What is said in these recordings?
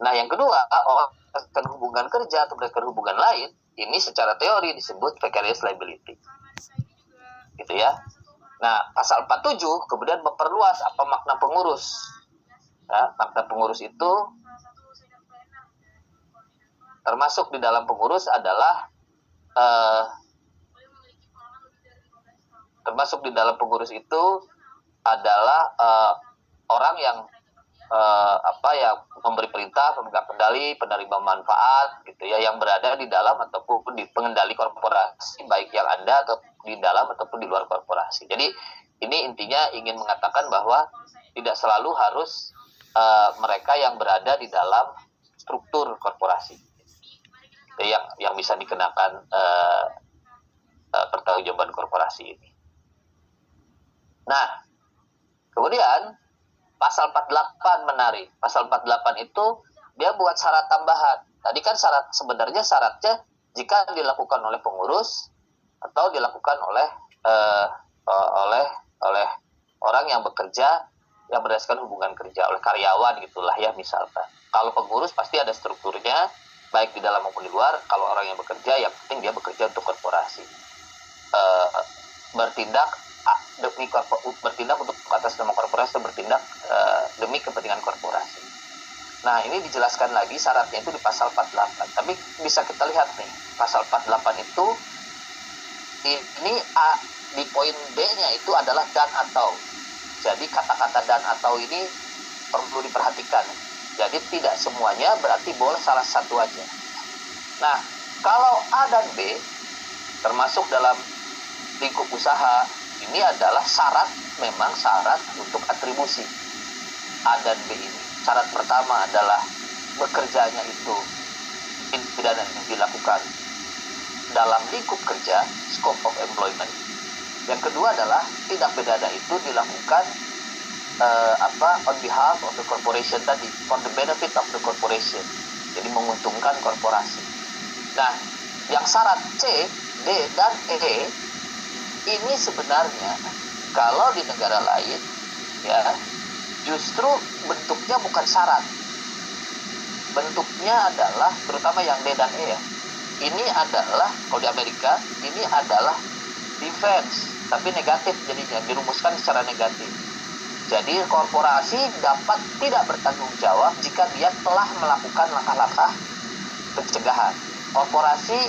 Nah, yang kedua, orang melakukan hubungan kerja atau melakukan hubungan lain, ini secara teori disebut vicarious liability. Gitu ya. Nah, pasal 47 kemudian memperluas apa makna pengurus. Ya, makna pengurus itu termasuk di dalam pengurus adalah termasuk di dalam pengurus itu adalah orang yang yang memberi perintah, pemegang kendali, penerima manfaat gitu ya, yang berada di dalam ataupun di pengendali korporasi, baik yang ada atau di dalam ataupun di luar korporasi. Jadi ini intinya ingin mengatakan bahwa tidak selalu harus mereka yang berada di dalam struktur korporasi yang bisa dikenakan pertanggungjawaban korporasi ini. Nah, kemudian pasal 48 menarik. Pasal 48 itu dia buat syarat tambahan. Tadi kan sebenarnya syaratnya jika dilakukan oleh pengurus atau dilakukan oleh orang yang bekerja yang berdasarkan hubungan kerja, oleh karyawan gitulah ya misalkan. Kalau pengurus pasti ada strukturnya baik di dalam maupun di luar. Kalau orang yang bekerja, yang penting dia bekerja untuk korporasi. Bertindak untuk atas nama korporasi atau bertindak demi kepentingan korporasi. Nah, ini dijelaskan lagi syaratnya itu di pasal 48. Tapi bisa kita lihat nih, pasal 48 itu ini di poin D-nya itu adalah dan atau. Jadi kata-kata dan atau ini perlu diperhatikan. Jadi tidak semuanya berarti boleh salah satu aja. Nah, kalau A dan B termasuk dalam lingkup usaha, ini adalah memang syarat untuk atribusi A dan B ini. Syarat pertama adalah bekerjanya itu tindak pidana yang dilakukan dalam lingkup kerja, scope of employment. Yang kedua adalah tindak pidana itu dilakukan on behalf of the corporation tadi, for the benefit of the corporation. Jadi menguntungkan korporasi. Nah, yang syarat C, D, dan E ini sebenarnya kalau di negara lain ya justru bentuknya bukan syarat. Bentuknya adalah terutama yang D dan E ya. Ini adalah kalau di Amerika ini adalah defense, tapi negatif jadinya, dirumuskan secara negatif. Jadi korporasi dapat tidak bertanggung jawab jika dia telah melakukan langkah-langkah pencegahan. Korporasi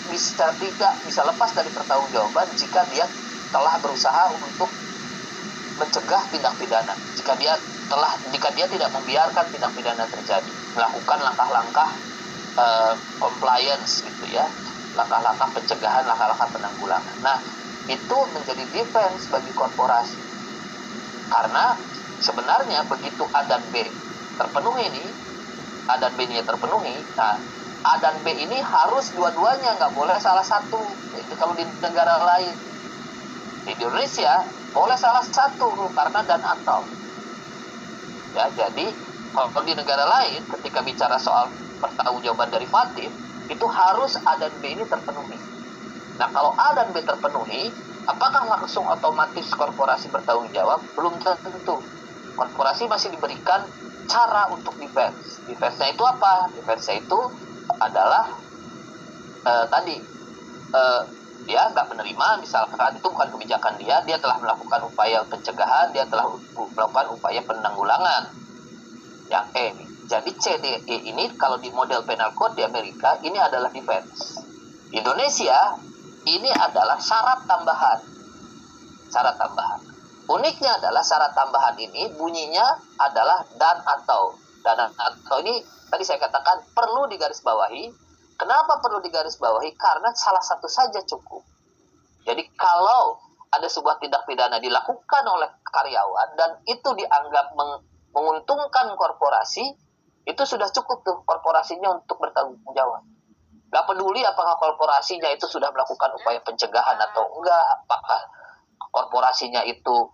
bisa lepas dari pertanggungjawaban jika dia telah berusaha untuk mencegah tindak pidana. Jika dia tidak membiarkan tindak pidana terjadi, melakukan langkah-langkah compliance gitu ya, langkah-langkah pencegahan, langkah-langkah penanggulangan. Nah, itu menjadi defense bagi korporasi. Karena sebenarnya begitu A dan B terpenuhi nih, A dan B nya terpenuhi, nah A dan B ini harus dua-duanya, nggak boleh salah satu. Itu kalau di negara lain. Di Indonesia boleh salah satu karena dan atau. Ya, jadi kalau di negara lain ketika bicara soal pertanggungjawaban derivatif itu harus A dan B ini terpenuhi. Nah, kalau A dan B terpenuhi, apakah langsung otomatis korporasi bertanggung jawab? Belum tentu. Korporasi masih diberikan cara untuk defense. Defense-nya itu apa? Defense-nya itu adalah dia nggak menerima, misalkan itu bukan kebijakan dia telah melakukan upaya pencegahan, dia telah melakukan upaya penanggulangan. Yang E. Jadi C, D, E ini kalau di model penal code di Amerika ini adalah defense. Di Indonesia ini adalah syarat tambahan. Syarat tambahan. Uniknya adalah syarat tambahan ini bunyinya adalah dan atau. Dan atau ini tadi saya katakan perlu digarisbawahi. Kenapa perlu digarisbawahi? Karena salah satu saja cukup. Jadi kalau ada sebuah tindak pidana dilakukan oleh karyawan dan itu dianggap menguntungkan korporasi, itu sudah cukup tuh korporasinya untuk bertanggung jawab. Gak peduli apakah korporasinya itu sudah melakukan upaya pencegahan atau enggak, apakah korporasinya itu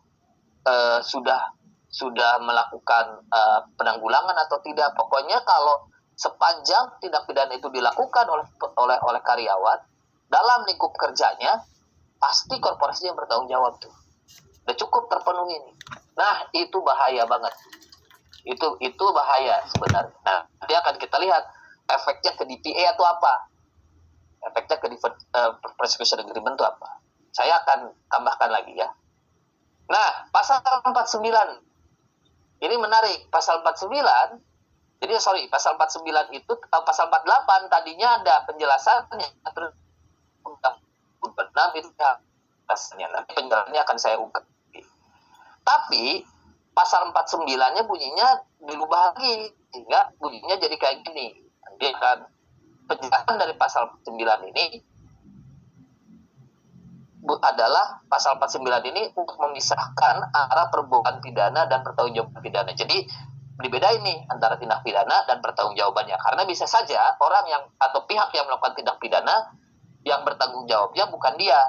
sudah melakukan penanggulangan atau tidak. Pokoknya kalau sepanjang tindak pidana itu dilakukan oleh karyawan dalam lingkup kerjanya, pasti korporasi yang bertanggung jawab tuh. Udah cukup terpenuhi ini. Nah, itu bahaya banget. Itu bahaya sebenarnya. Nah, nanti akan kita lihat efeknya ke DPA atau apa. Efeknya ke persecution agreement itu apa. Saya akan tambahkan lagi ya. Nah, pasal 49. Ini menarik. Pasal 49, pasal 49 itu, pasal 48 tadinya ada penjelasannya. Terus undang 46 itu pasalnya. Nanti penjelasannya akan saya ungkap. Tapi pasal 49-nya bunyinya dirubah lagi, sehingga bunyinya jadi kayak gini. Dia akan penjelasan dari pasal 9 ini adalah pasal 49 ini untuk memisahkan antara perbuatan pidana dan pertanggungjawaban pidana. Jadi dibedain nih antara tindak pidana dan pertanggungjawabannya. Karena bisa saja orang yang atau pihak yang melakukan tindak pidana yang bertanggung jawabnya bukan dia.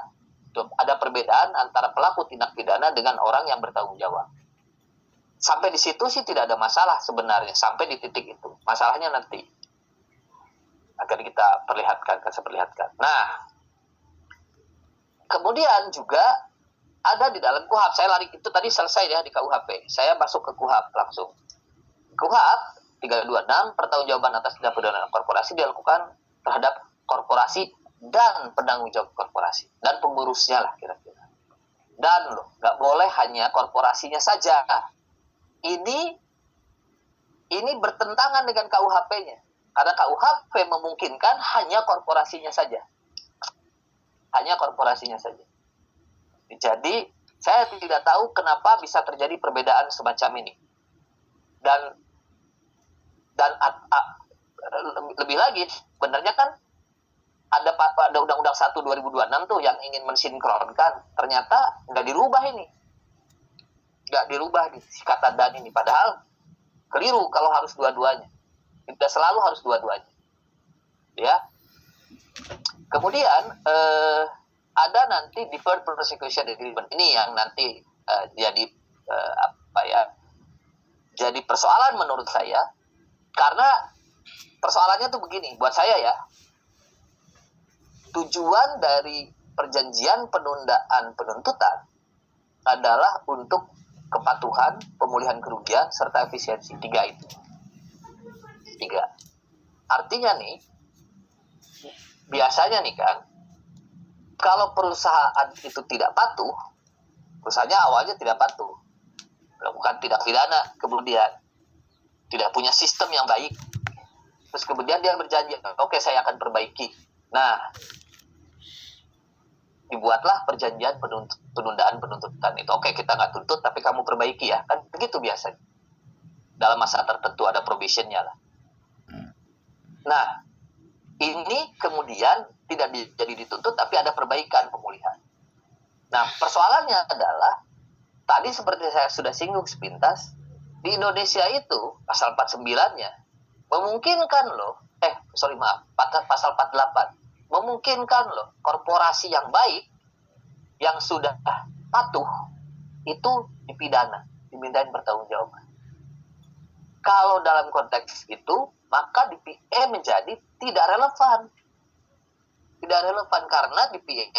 Ada perbedaan antara pelaku tindak pidana dengan orang yang bertanggung jawab. Sampai di situ sih tidak ada masalah sebenarnya, sampai di titik itu. Masalahnya nanti akan kita perlihatkan. Nah, kemudian juga ada di dalam KUHP. Saya lari itu tadi selesai ya di KUHP. Saya masuk ke KUHP langsung. KUHP 326, pertanggungjawaban atas tindak pidana korporasi dilakukan terhadap korporasi dan penanggung jawab korporasi dan pengurusnya lah kira-kira. Dan loh, nggak boleh hanya korporasinya saja. Ini bertentangan dengan KUHP-nya. Karena KUHP memungkinkan hanya korporasinya saja. Hanya korporasinya saja. Jadi, saya tidak tahu kenapa bisa terjadi perbedaan semacam ini. Dan lebih lagi, sebenarnya kan ada Undang-Undang 1 2026 tuh yang ingin mensinkronkan. Ternyata nggak dirubah ini. Nggak dirubah di kata dan ini. Padahal keliru kalau harus dua-duanya. Tidak selalu harus dua-duanya. Ya. Kemudian ada nanti deferred prosecution agreement. Ini yang nanti jadi persoalan menurut saya. Karena persoalannya tuh begini buat saya ya. Tujuan dari perjanjian penundaan penuntutan adalah untuk kepatuhan, pemulihan kerugian, serta efisiensi. 3 itu. 3. Artinya nih, biasanya nih kan, kalau perusahaan itu tidak patuh, perusahaannya awalnya tidak patuh, melakukan tindak pidana, kemudian tidak punya sistem yang baik, terus kemudian dia berjanji, oke, saya akan perbaiki. Nah, dibuatlah perjanjian penundaan penuntutan itu. Oke, kita nggak tuntut, tapi kamu perbaiki ya. Kan begitu biasanya. Dalam masa tertentu ada provisionnya lah. Nah, ini kemudian tidak jadi dituntut, tapi ada perbaikan, pemulihan. Nah, persoalannya adalah, tadi seperti saya sudah singgung sepintas, di Indonesia itu, pasal 49-nya, memungkinkan loh, pasal 48, memungkinkan loh korporasi yang baik yang sudah patuh itu dipidana, dimintain pertanggungjawaban. Kalau dalam konteks itu, maka DPA menjadi tidak relevan. Tidak relevan karena DPA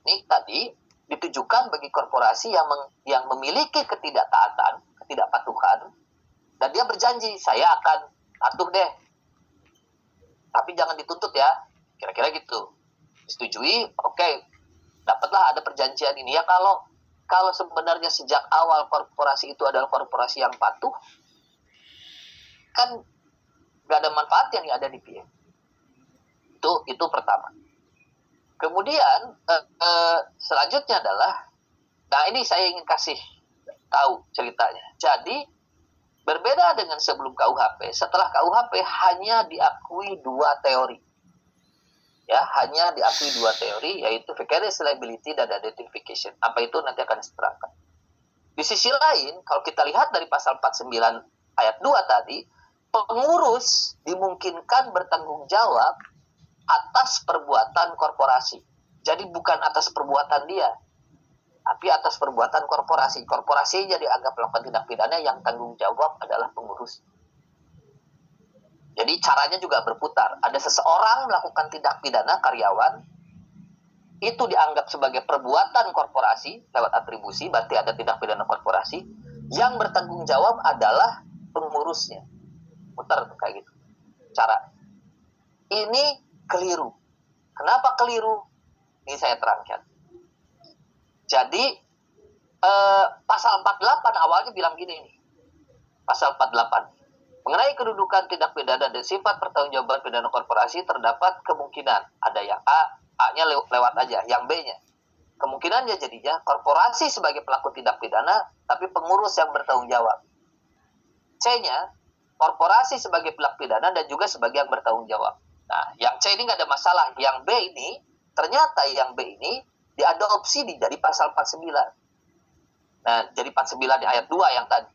ini tadi ditujukan bagi korporasi yang memiliki ketidaktaatan, ketidakpatuhan, dan dia berjanji, saya akan patuh deh, tapi jangan dituntut ya. Kira-kira gitu. Disetujui, oke, dapatlah ada perjanjian ini. Ya kalau sebenarnya sejak awal korporasi itu adalah korporasi yang patuh, kan gak ada manfaat yang ada di PIA. Itu pertama. Kemudian selanjutnya adalah, nah ini saya ingin kasih tahu ceritanya. Jadi berbeda dengan sebelum KUHP, setelah KUHP hanya diakui 2 teori. Ya, hanya diakui 2 teori, yaitu vicarious liability dan identification. Apa itu nanti akan diterangkan. Di sisi lain, kalau kita lihat dari pasal 49 ayat 2 tadi, pengurus dimungkinkan bertanggung jawab atas perbuatan korporasi. Jadi bukan atas perbuatan dia, tapi atas perbuatan korporasi. Korporasi jadi anggap melakukan tindak pidana yang tanggung jawab adalah pengurus. Jadi caranya juga berputar. Ada seseorang melakukan tindak pidana karyawan, itu dianggap sebagai perbuatan korporasi lewat atribusi, berarti ada tindak pidana korporasi. Yang bertanggung jawab adalah pengurusnya. Muter kayak gitu cara. Ini keliru. Kenapa keliru? Ini saya terangkan. Jadi pasal 48 awalnya bilang gini nih. Pasal 48. Mengenai kedudukan tindak pidana dan sifat pertanggungjawaban pidana korporasi terdapat kemungkinan. Ada yang A-nya lewat aja, yang B-nya. Kemungkinannya jadinya korporasi sebagai pelaku tindak pidana, tapi pengurus yang bertanggung jawab. C-nya, korporasi sebagai pelaku pidana dan juga sebagai yang bertanggung jawab. Nah, yang C ini nggak ada masalah. Yang B ini, ternyata yang B ini diadopsi jadi pasal 49. Nah, jadi 49 di ayat 2 yang tadi.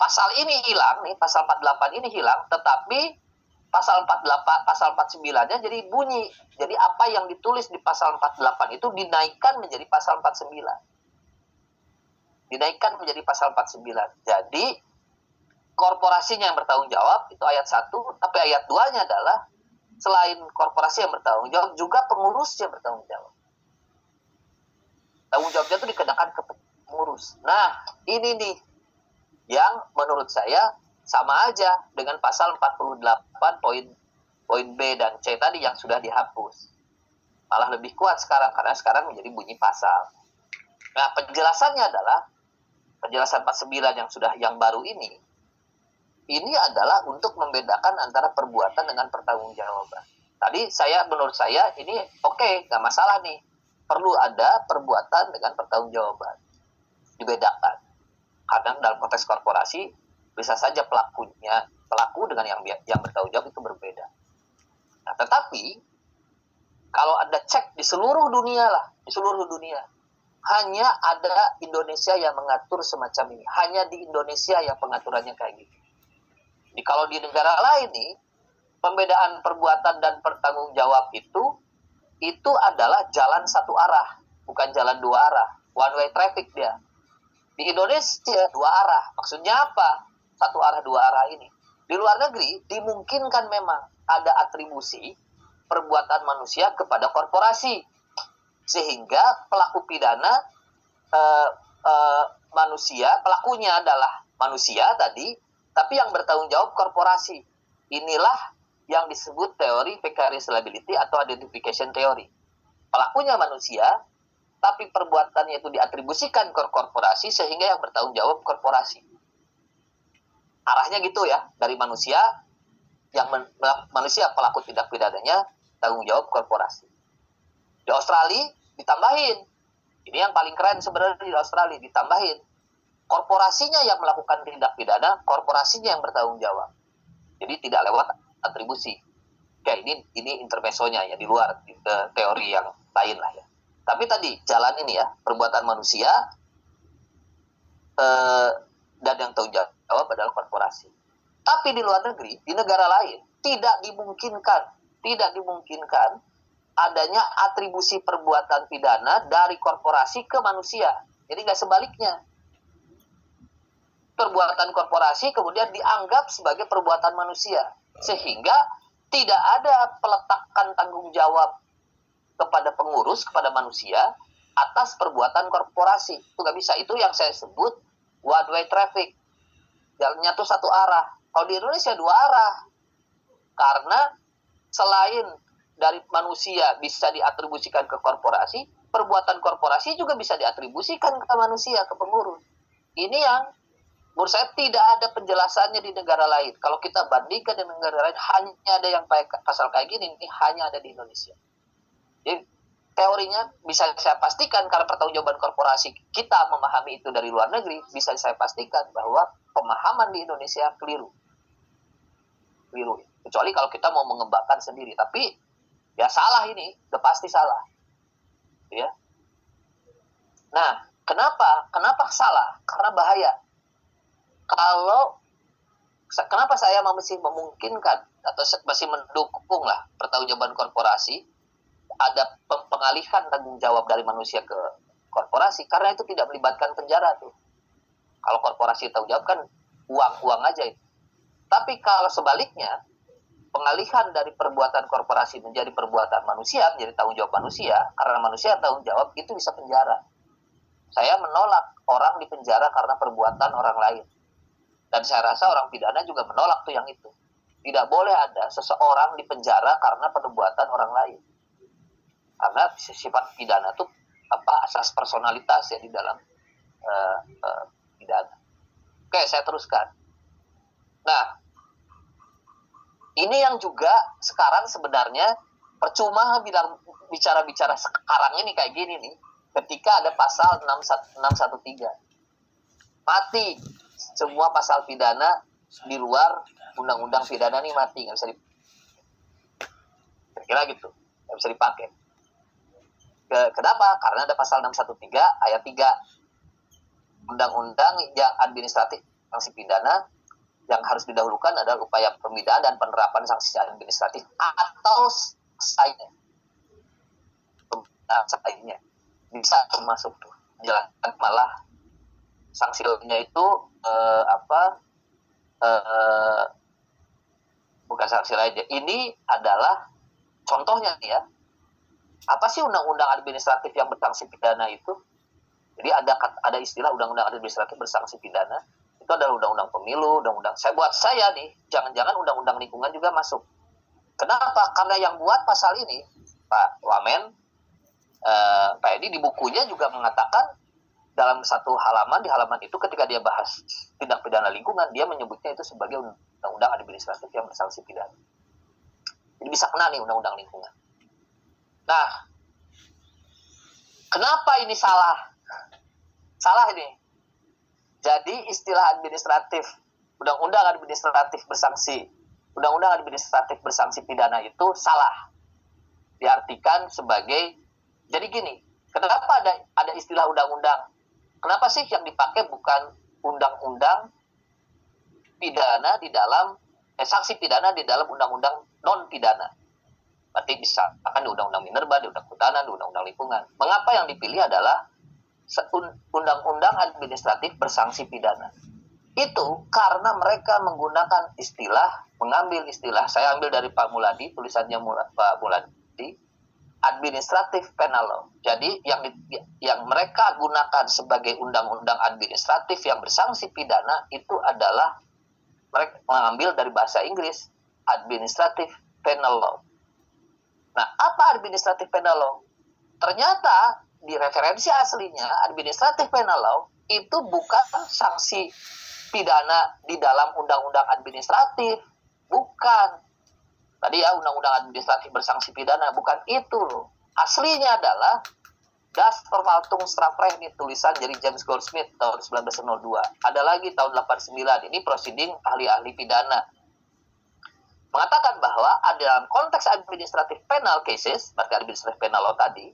Pasal ini hilang nih, pasal 48 ini hilang, tetapi pasal 48, pasal 49-nya jadi bunyi. Jadi apa yang ditulis di pasal 48 itu dinaikkan menjadi pasal 49. Dinaikkan menjadi pasal 49. Jadi korporasinya yang bertanggung jawab itu ayat 1, tapi ayat 2-nya adalah selain korporasi yang bertanggung jawab, juga pengurusnya bertanggung jawab. Tanggung jawabnya itu dikenakan ke pengurus. Nah, ini nih yang menurut saya sama aja dengan pasal 48 poin B dan C tadi yang sudah dihapus. Malah lebih kuat sekarang karena sekarang menjadi bunyi pasal. Nah, penjelasannya adalah penjelasan 49 yang baru ini adalah untuk membedakan antara perbuatan dengan pertanggungjawaban. Tadi menurut saya ini oke, nggak masalah nih. Perlu ada perbuatan dengan pertanggungjawaban. Dibedakan. Kadang dalam konteks korporasi bisa saja pelaku dengan yang bertanggung jawab itu berbeda. Nah, tetapi kalau ada cek di seluruh dunia, hanya ada Indonesia yang mengatur semacam ini. Hanya di Indonesia yang pengaturannya kayak gitu. Jadi kalau di negara lain nih, pembedaan perbuatan dan pertanggung jawab itu adalah jalan satu arah, bukan jalan dua arah. One way traffic dia. Di Indonesia dua arah. Maksudnya apa? Satu arah, dua arah ini. Di luar negeri dimungkinkan memang ada atribusi perbuatan manusia kepada korporasi. Sehingga pelaku pidana manusia, pelakunya adalah manusia tadi, tapi yang bertanggung jawab korporasi. Inilah yang disebut teori vicarious liability atau identification theory. Pelakunya manusia, tapi perbuatannya itu diatribusikan ke korporasi sehingga yang bertanggung jawab korporasi. Arahnya gitu ya, dari manusia manusia pelaku tindak pidananya tanggung jawab korporasi. Di Australia ditambahin. Ini yang paling keren sebenarnya di Australia, ditambahin. Korporasinya yang melakukan tindak pidana, korporasinya yang bertanggung jawab. Jadi tidak lewat atribusi. Oke, ini intermezzonya ya, di luar teori yang lain lah ya. Tapi tadi jalan ini ya, perbuatan manusia dan yang tanggung jawab adalah korporasi. Tapi di luar negeri, di negara lain tidak dimungkinkan adanya atribusi perbuatan pidana dari korporasi ke manusia. Jadi nggak sebaliknya. Perbuatan korporasi kemudian dianggap sebagai perbuatan manusia, sehingga tidak ada peletakan tanggung jawab kepada pengurus, kepada manusia atas perbuatan korporasi. Itu nggak bisa. Itu yang saya sebut one way traffic. Jalannya tuh satu arah. Kalau di Indonesia dua arah. Karena selain dari manusia bisa diatribusikan ke korporasi, perbuatan korporasi juga bisa diatribusikan ke manusia, ke pengurus. Ini yang menurut saya tidak ada penjelasannya di negara lain. Kalau kita bandingkan dengan negara lain, hanya ada yang pasal kayak gini, ini hanya ada di Indonesia. Jadi teorinya bisa saya pastikan karena pertanggungjawaban korporasi kita memahami itu dari luar negeri, bisa saya pastikan bahwa pemahaman di Indonesia keliru. Kecuali kalau kita mau mengembangkan sendiri, tapi ya salah ini, udah pasti salah. Ya. Nah, kenapa salah? Karena bahaya. Kenapa saya masih memungkinkan atau masih mendukung lah pertanggungjawaban korporasi, ada pengalihan tanggung jawab dari manusia ke korporasi, karena itu tidak melibatkan penjara tuh. Kalau korporasi tanggung jawab kan uang aja itu. Tapi kalau sebaliknya, pengalihan dari perbuatan korporasi menjadi perbuatan manusia, menjadi tanggung jawab manusia, karena manusia tanggung jawab, itu bisa penjara. Saya menolak orang dipenjara karena perbuatan orang lain. Dan saya rasa orang pidana juga menolak tuh yang itu. Tidak boleh ada seseorang dipenjara karena perbuatan orang lain. Karena sifat pidana itu asas personalitas ya di dalam pidana. Oke, saya teruskan. Nah, ini yang juga sekarang sebenarnya percuma bicara sekarang ini kayak gini nih. Ketika ada pasal 613. Mati semua pasal pidana di luar undang-undang pidana nih mati, nggak bisa kira gitu, nggak bisa dipakai. Kenapa? Karena ada pasal 613 ayat 3 undang-undang yang administratif sanksi pidana yang harus didahulukan adalah upaya pembinaan dan penerapan sanksi administratif atau lainnya bisa termasuk tuh menjelaskan malah sanksi lainnya itu bukan sanksi lainnya. Ini adalah contohnya ya. Apa sih undang-undang administratif yang bersanksi pidana itu? Jadi ada istilah undang-undang administratif bersanksi pidana. Itu adalah undang-undang pemilu, undang-undang. Buat saya nih, jangan-jangan undang-undang lingkungan juga masuk. Kenapa? Karena yang buat pasal ini, Pak Wamen, Pak Edi di bukunya juga mengatakan dalam satu halaman, di halaman itu ketika dia bahas tindak pidana lingkungan, dia menyebutnya itu sebagai undang-undang administratif yang bersanksi pidana. Jadi bisa kena nih undang-undang lingkungan. Nah, kenapa ini salah? Salah ini. Jadi istilah administratif, undang-undang administratif bersanksi pidana itu salah. Diartikan sebagai, jadi gini, kenapa ada istilah undang-undang? Kenapa sih yang dipakai bukan undang-undang pidana di dalam sanksi pidana di dalam undang-undang non pidana? Berarti bisa akan di undang-undang minerba, di undang kehutanan, di undang-undang lingkungan. Mengapa yang dipilih adalah undang-undang administratif bersanksi pidana? Itu karena mereka menggunakan mengambil istilah, saya ambil dari Pak Muladi, tulisannya Pak Muladi, administratif penal law. Jadi yang mereka gunakan sebagai undang-undang administratif yang bersanksi pidana itu adalah mereka mengambil dari bahasa Inggris administrative penal law. Nah, apa administrative penal law? Ternyata di referensi aslinya administrative penal law itu bukan sanksi pidana di dalam undang-undang administratif, bukan. Tadi ya undang-undang administratif bersanksi pidana, bukan itu loh. Aslinya adalah Das Verwaltungsstrafrecht, ini tulisan dari James Goldsmith tahun 1902. Ada lagi tahun 89, ini proceeding ahli-ahli pidana. Mengatakan bahwa dalam konteks administratif penal cases, berarti administratif penal law tadi,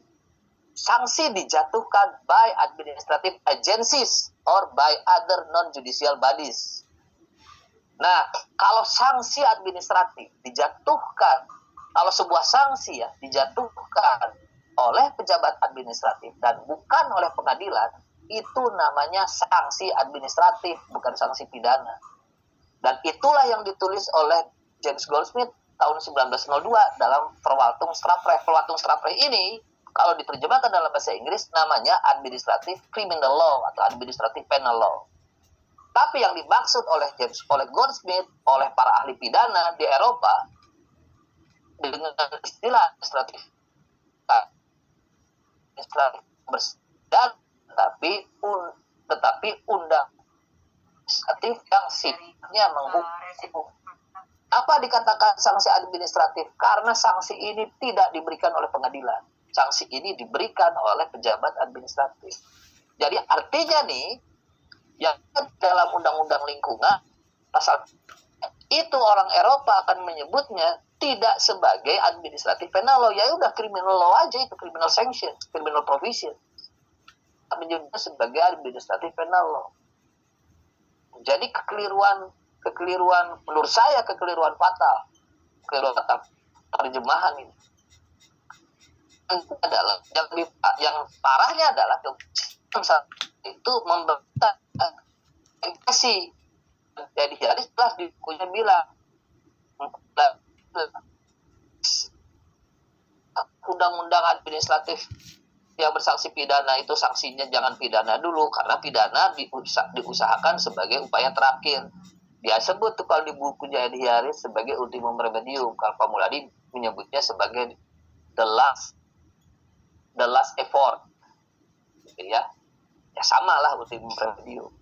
sanksi dijatuhkan by administrative agencies or by other non-judicial bodies. Nah, kalau sanksi administratif dijatuhkan, kalau sebuah sanksi ya dijatuhkan oleh pejabat administratif dan bukan oleh pengadilan, itu namanya sanksi administratif, bukan sanksi pidana. Dan itulah yang ditulis oleh James Goldsmith tahun 1902 dalam Verwaltungsstrafrecht. Verwaltungsstrafrecht ini kalau diterjemahkan dalam bahasa Inggris namanya administrative criminal law atau administrative penal law. Tapi yang dimaksud oleh Goldsmith, oleh para ahli pidana di Eropa dengan istilah administratif dan tetapi undang administratif yang sifatnya menghukum. Apa dikatakan sanksi administratif? Karena sanksi ini tidak diberikan oleh pengadilan. Sanksi ini diberikan oleh pejabat administratif. Jadi artinya nih, yang dalam undang-undang lingkungan pasal itu orang Eropa akan menyebutnya tidak sebagai administratif penal law, ya udah criminal law aja, itu criminal sanction, criminal provision, menyebutnya sebagai administratif penal law. Jadi kekeliruan menurut saya kekeliruan fatal terjemahan ini. Itu adalah yang parahnya adalah itu membentang invasi. Jadi jelas di bukunya bilang undang-undang administratif yang bersanksi pidana itu sanksinya jangan pidana dulu, karena pidana diusahakan sebagai upaya terakhir. Dia sebut tuh kalau di buku Jayadi Haris sebagai ultimum remedium. Kalau Pak Muladi menyebutnya sebagai the last effort, gitu ya. Ya sama lah ultimum remedium.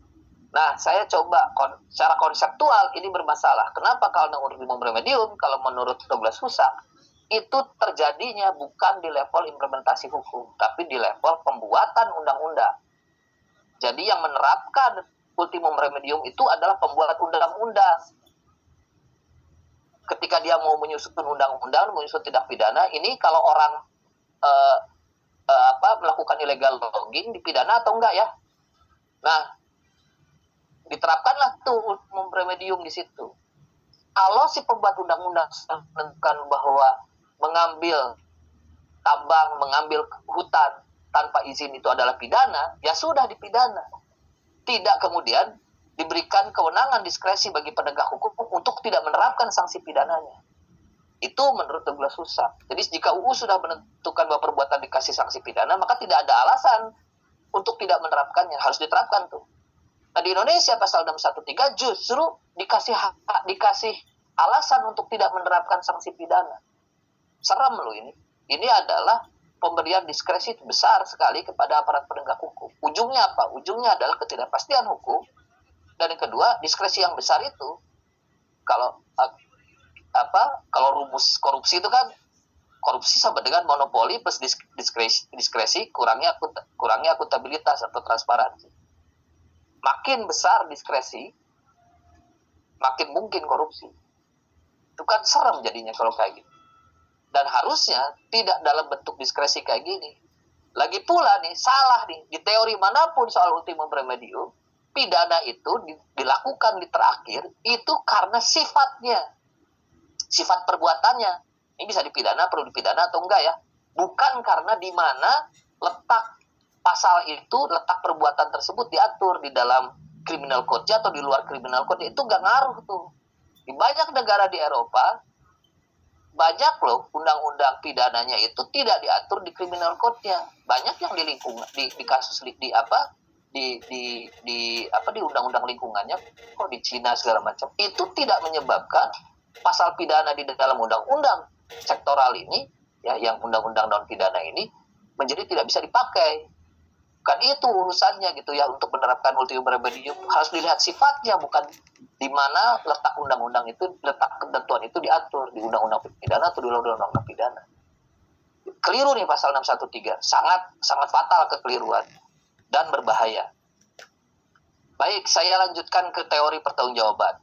Nah, saya coba secara konseptual ini bermasalah. Kenapa kalau ultimum remedium? Kalau menurut Douglas Husserl itu terjadinya bukan di level implementasi hukum, tapi di level pembuatan undang-undang. Jadi yang menerapkan ultimum remedium itu adalah pembuat undang-undang. Ketika dia mau menyusun undang-undang, menyusun tindak pidana, ini kalau orang melakukan illegal logging dipidana atau enggak ya? Nah, diterapkanlah tuh ultimum remedium di situ. Kalau si pembuat undang-undang menentukan bahwa mengambil tambang, mengambil hutan tanpa izin itu adalah pidana, ya sudah dipidana. Tidak kemudian diberikan kewenangan diskresi bagi penegak hukum untuk tidak menerapkan sanksi pidananya. Itu menurut Douglas Husserl. Jadi jika UU sudah menentukan bahwa perbuatan dikasih sanksi pidana, maka tidak ada alasan untuk tidak menerapkannya. Harus diterapkan tuh. Nah, di Indonesia pasal 613 justru dikasih alasan untuk tidak menerapkan sanksi pidana. Serem loh ini. Ini adalah pemberian diskresi besar sekali kepada aparat penegak hukum. Ujungnya apa? Ujungnya adalah ketidakpastian hukum. Dan yang kedua, diskresi yang besar itu kalau rumus korupsi itu kan korupsi sama dengan monopoli plus diskresi kurangnya akuntabilitas atau transparansi. Makin besar diskresi, makin mungkin korupsi. Itu kan serem jadinya kalau kayak gitu. Dan harusnya tidak dalam bentuk diskresi kayak gini. Lagi pula nih, salah nih, di teori manapun soal ultimum remedium, pidana itu dilakukan di terakhir, itu karena sifatnya, sifat perbuatannya. Ini bisa dipidana, perlu dipidana atau enggak ya. Bukan karena di mana letak pasal itu, letak perbuatan tersebut diatur di dalam criminal code atau di luar criminal code, itu enggak ngaruh tuh. Di banyak negara di Eropa, banyak loh undang-undang pidananya itu tidak diatur di criminal code-nya. Banyak yang di lingkungan di kasus di undang-undang lingkungannya, kok di Cina segala macam. Itu tidak menyebabkan pasal pidana di dalam undang-undang sektoral ini, ya, yang undang-undang non pidana ini menjadi tidak bisa dipakai. Kan itu urusannya gitu ya, untuk menerapkan ultimum remedium harus dilihat sifatnya, bukan di mana letak undang-undang itu, letak ketentuan itu diatur di undang-undang pidana atau di luar undang-undang pidana. Keliru nih pasal 613, sangat fatal kekeliruan dan berbahaya. Baik, saya lanjutkan ke teori pertanggungjawaban.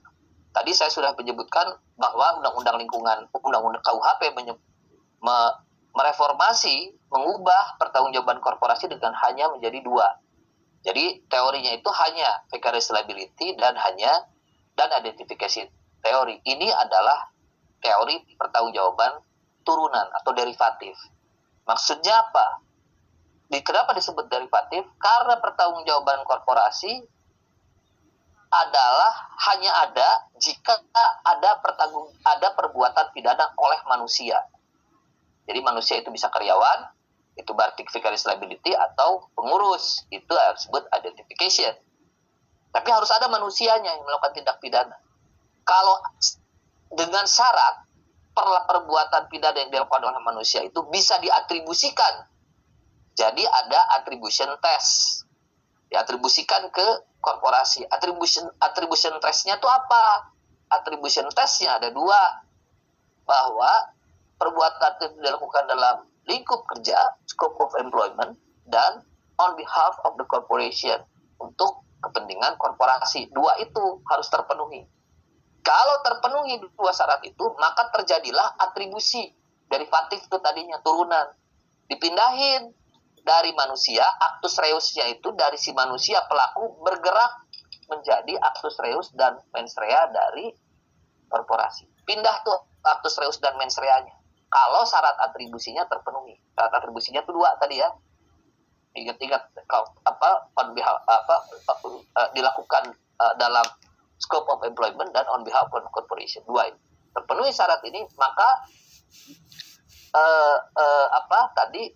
Tadi saya sudah menyebutkan bahwa undang-undang lingkungan, undang-undang KUHP mereformasi, mengubah pertanggungjawaban korporasi dengan hanya menjadi dua. Jadi teorinya itu hanya vicarious liability dan identification teori. Ini adalah teori pertanggungjawaban turunan atau derivatif. Maksudnya apa? Kenapa disebut derivatif? Karena pertanggungjawaban korporasi adalah hanya ada jika ada perbuatan pidana oleh manusia. Jadi manusia itu bisa karyawan, itu berarti vicarious liability, atau pengurus, itu disebut identification. Tapi harus ada manusianya yang melakukan tindak pidana. Kalau dengan syarat perbuatan pidana yang dilakukan oleh manusia itu bisa diatribusikan. Jadi ada attribution test. Diatribusikan ke korporasi. Attribution test-nya itu apa? Attribution test-nya ada dua. Bahwa perbuatan itu dilakukan dalam lingkup kerja, scope of employment, dan on behalf of the corporation, untuk kepentingan korporasi. Dua itu harus terpenuhi. Kalau terpenuhi dua syarat itu, maka terjadilah atribusi. Derivatif itu tadinya turunan. Dipindahin dari manusia, actus reusnya itu dari si manusia pelaku bergerak menjadi actus reus dan mens rea dari korporasi. Pindah tuh actus reus dan mens reanya. Kalau syarat atribusinya terpenuhi. Syarat atribusinya itu dua tadi ya. Ingat-ingat dilakukan dalam scope of employment dan on behalf of corporation. Dua ini. Terpenuhi syarat ini, maka tadi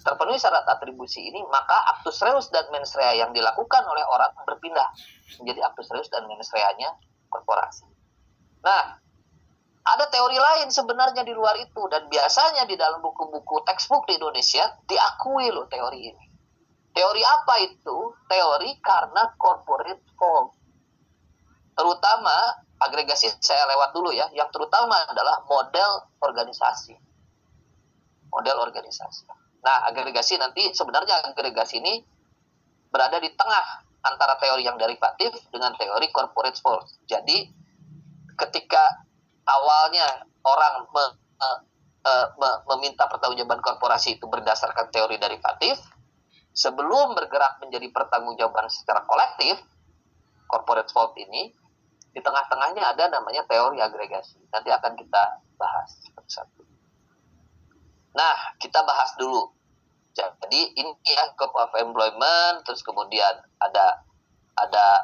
terpenuhi syarat atribusi ini, maka actus reus dan mens rea yang dilakukan oleh orang berpindah menjadi actus reus dan mens reanya korporasi. Nah, ada teori lain sebenarnya di luar itu, dan biasanya di dalam buku-buku textbook di Indonesia diakui loh teori ini. Teori apa itu? Teori karena corporate fault. Terutama agregasi, saya lewat dulu ya, yang terutama adalah model organisasi. Model organisasi. Nah, agregasi nanti, sebenarnya agregasi ini berada di tengah antara teori yang derivatif dengan teori corporate fault. Jadi, ketika awalnya orang meminta pertanggungjawaban korporasi itu berdasarkan teori derivatif, sebelum bergerak menjadi pertanggungjawaban secara kolektif, corporate fault ini, di tengah-tengahnya ada namanya teori agregasi. Nanti akan kita bahas satu-satu. Nah, kita bahas dulu. Jadi ini ya, scope of employment, terus kemudian ada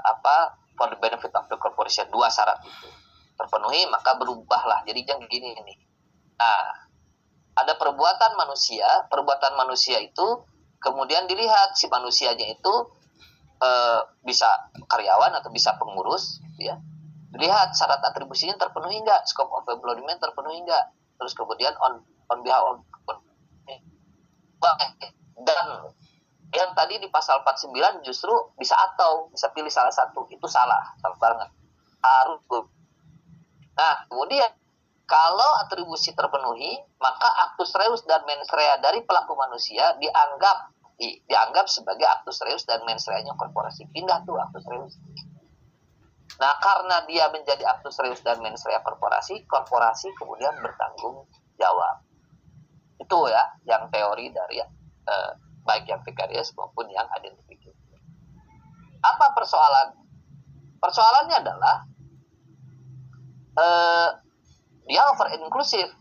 apa, for the benefit of the corporation, 2 syarat itu terpenuhi, maka berubahlah. Jadi yang gini ini. Nah, ada perbuatan manusia itu kemudian dilihat si manusianya itu bisa karyawan atau bisa pengurus, gitu ya. Dilihat syarat atribusinya terpenuhi enggak, scope of employment terpenuhi enggak, terus kemudian on behalf of, dan yang tadi di pasal 49 justru bisa pilih salah satu, itu salah banget, harus. Nah, kemudian kalau atribusi terpenuhi, maka actus reus dan mens rea dari pelaku manusia dianggap sebagai actus reus dan mens reanya korporasi. Pindah tuh actus reus. Nah, karena dia menjadi actus reus dan mens rea korporasi kemudian bertanggung jawab. Itu ya, yang teori dari baik yang vicarious maupun yang identificative. Apa persoalan? Persoalannya adalah dia over inclusive.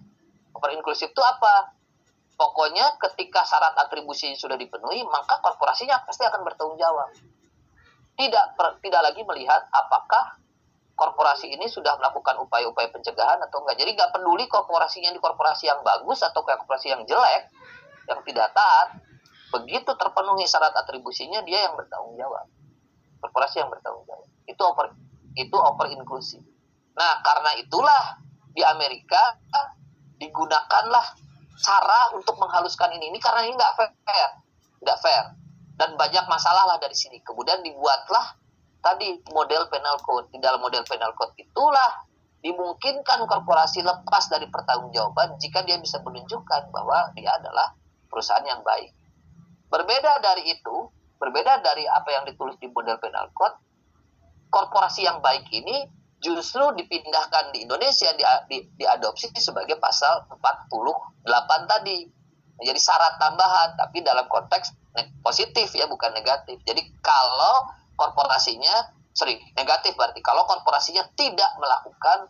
Over inclusive itu apa? Pokoknya ketika syarat atribusi sudah dipenuhi, maka korporasinya pasti akan bertanggung jawab. Tidak lagi melihat apakah korporasi ini sudah melakukan upaya-upaya pencegahan atau enggak. Jadi nggak peduli korporasinya di korporasi yang bagus atau korporasi yang jelek, yang tidak taat. Begitu terpenuhi syarat atribusinya, dia yang bertanggung jawab. Korporasi yang bertanggung jawab. Itu over inclusive. Nah, karena itulah di Amerika digunakanlah cara untuk menghaluskan ini karena ini nggak fair, dan banyak masalah lah dari sini. Kemudian dibuatlah tadi model penal code. Di dalam model penal code itulah dimungkinkan korporasi lepas dari pertanggungjawaban jika dia bisa menunjukkan bahwa dia adalah perusahaan yang baik. Berbeda dari apa yang ditulis di model penal code, korporasi yang baik ini justru dipindahkan di Indonesia, diadopsi sebagai pasal 48 tadi. Menjadi syarat tambahan, tapi dalam konteks positif ya, bukan negatif. Jadi kalau korporasinya, negatif berarti kalau korporasinya tidak melakukan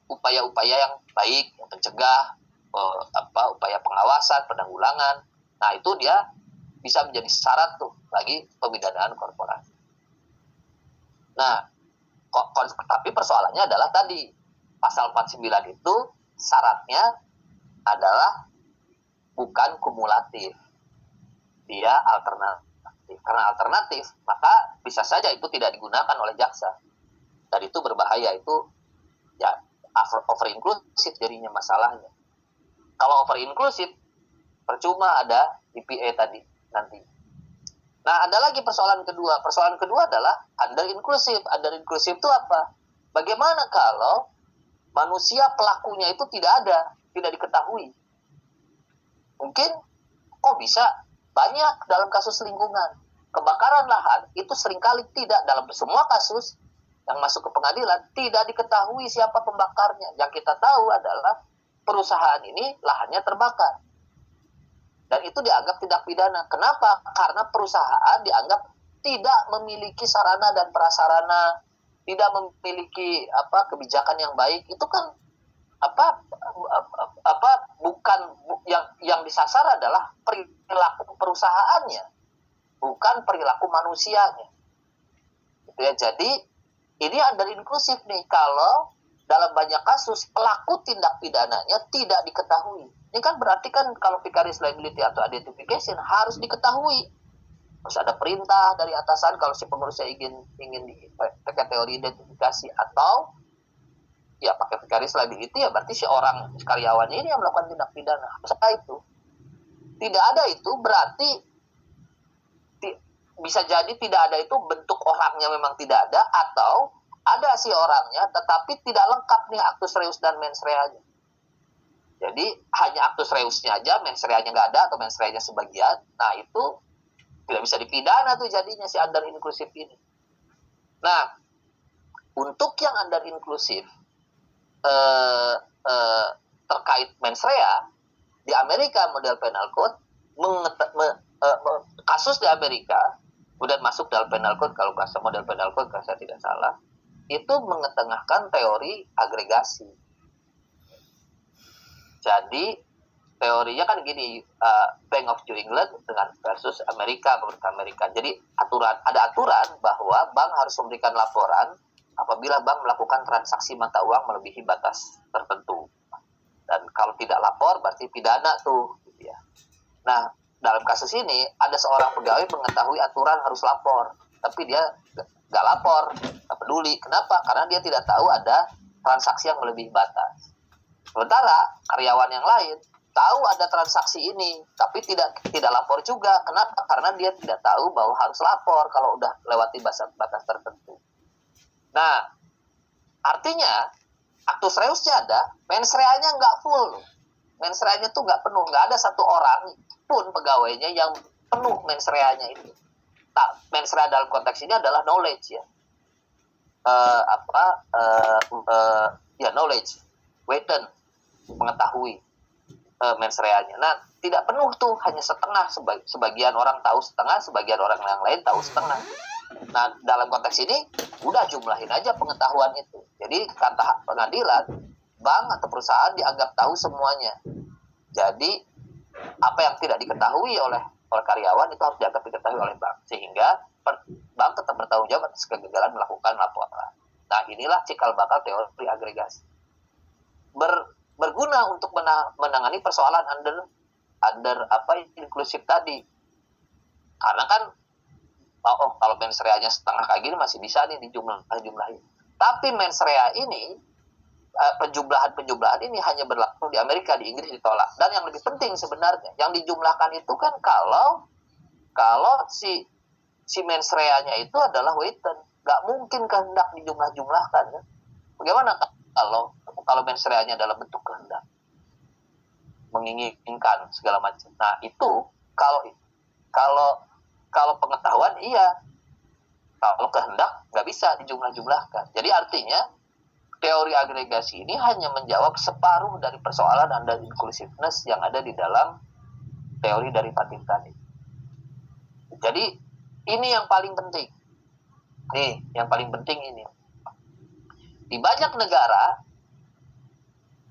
upaya-upaya yang baik, yang mencegah, upaya pengawasan, penanggulangan, nah itu dia bisa menjadi syarat tuh bagi pemidanaan korporasi. Nah, tapi persoalannya adalah tadi pasal 49 itu syaratnya adalah bukan kumulatif, dia alternatif. Karena alternatif, maka bisa saja itu tidak digunakan oleh jaksa, dan itu berbahaya. Itu ya over inclusive jadinya masalahnya. Kalau over inclusive percuma ada IPA tadi nanti. Nah, ada lagi persoalan kedua. Persoalan kedua adalah under inclusive. Under inclusive itu apa? Bagaimana kalau manusia pelakunya itu tidak diketahui? Mungkin kok bisa banyak dalam kasus lingkungan. Kebakaran lahan itu seringkali tidak, dalam semua kasus yang masuk ke pengadilan, tidak diketahui siapa pembakarnya. Yang kita tahu adalah perusahaan ini lahannya terbakar. Dan itu dianggap tindak pidana. Kenapa? Karena perusahaan dianggap tidak memiliki sarana dan prasarana, tidak memiliki kebijakan yang baik. Itu kan bukan yang disasar adalah perilaku perusahaannya, bukan perilaku manusianya. Gitu ya. Jadi ini under inklusif nih kalau dalam banyak kasus pelaku tindak pidananya tidak diketahui. Ini kan berarti kan kalau vicarious liability atau identification harus diketahui. Harus ada perintah dari atasan kalau si pengurusnya ingin pakai teori identifikasi, atau ya pakai vicarious liability, ya berarti si orang karyawannya ini yang melakukan tindak pidana. Setelah itu tidak ada, itu berarti bisa jadi tidak ada itu bentuk orangnya memang tidak ada, atau ada si orangnya tetapi tidak lengkap nih actus reus dan mens reanya. Jadi hanya actus reusnya aja, mens reanya nggak ada atau mens reanya sebagian. Nah itu tidak bisa dipidana tuh jadinya si under inklusif ini. Nah untuk yang under inklusif terkait mens rea di Amerika model penal code, kasus di Amerika kemudian masuk dalam penal code, kalau model penal code kalau saya tidak salah, itu mengetengahkan teori agregasi. Jadi teorinya kan gini, Bank of New England dengan versus Amerika, pemerintah Amerika. Jadi ada aturan bahwa bank harus memberikan laporan apabila bank melakukan transaksi mata uang melebihi batas tertentu. Dan kalau tidak lapor berarti pidana tuh, gitu ya. Nah, dalam kasus ini ada seorang pegawai mengetahui aturan harus lapor, tapi dia nggak lapor, nggak peduli. Kenapa? Karena dia tidak tahu ada transaksi yang melebihi batas. Sementara karyawan yang lain tahu ada transaksi ini, tapi tidak lapor juga. Kenapa? Karena dia tidak tahu bahwa harus lapor kalau udah lewati batas tertentu. Nah, artinya actus reusnya ada, mens reanya nggak full. Mens reanya tuh nggak penuh, nggak ada satu orang pun pegawainya yang penuh mens reanya itu. Nah, mens rea dalam konteks ini adalah knowledge ya, knowledge, weten, mengetahui mens reanya. Nah, tidak penuh tuh, hanya setengah. Sebagian orang tahu setengah, sebagian orang yang lain tahu setengah. Nah, dalam konteks ini udah jumlahin aja pengetahuan itu. Jadi kata pengadilan, bank atau perusahaan dianggap tahu semuanya. Jadi apa yang tidak diketahui oleh karyawan itu harus dianggap diketahui oleh bank, sehingga bank tetap bertanggung jawab atas kegagalan melakukan laporan. Nah, inilah cikal bakal teori agregasi. Berguna untuk menangani persoalan under inklusif tadi. Karena kan kalau mens reanya setengah kayak gini masih bisa nih dijumlahin. Tapi mens rea ini penjumlahan ini hanya berlaku di Amerika, di Inggris ditolak. Dan yang lebih penting sebenarnya, yang dijumlahkan itu kan kalau si mens reanya itu adalah weten, nggak mungkin kehendak dijumlahkan. Ya. Bagaimana kalau mens reanya dalam bentuk kehendak, menginginkan segala macam. Nah itu kalau pengetahuan iya, kalau kehendak nggak bisa dijumlahkan. Jadi artinya teori agregasi ini hanya menjawab separuh dari persoalan under inclusiveness yang ada di dalam teori derivatif tadi. Jadi ini yang paling penting. Nih, yang paling penting ini. Di banyak negara,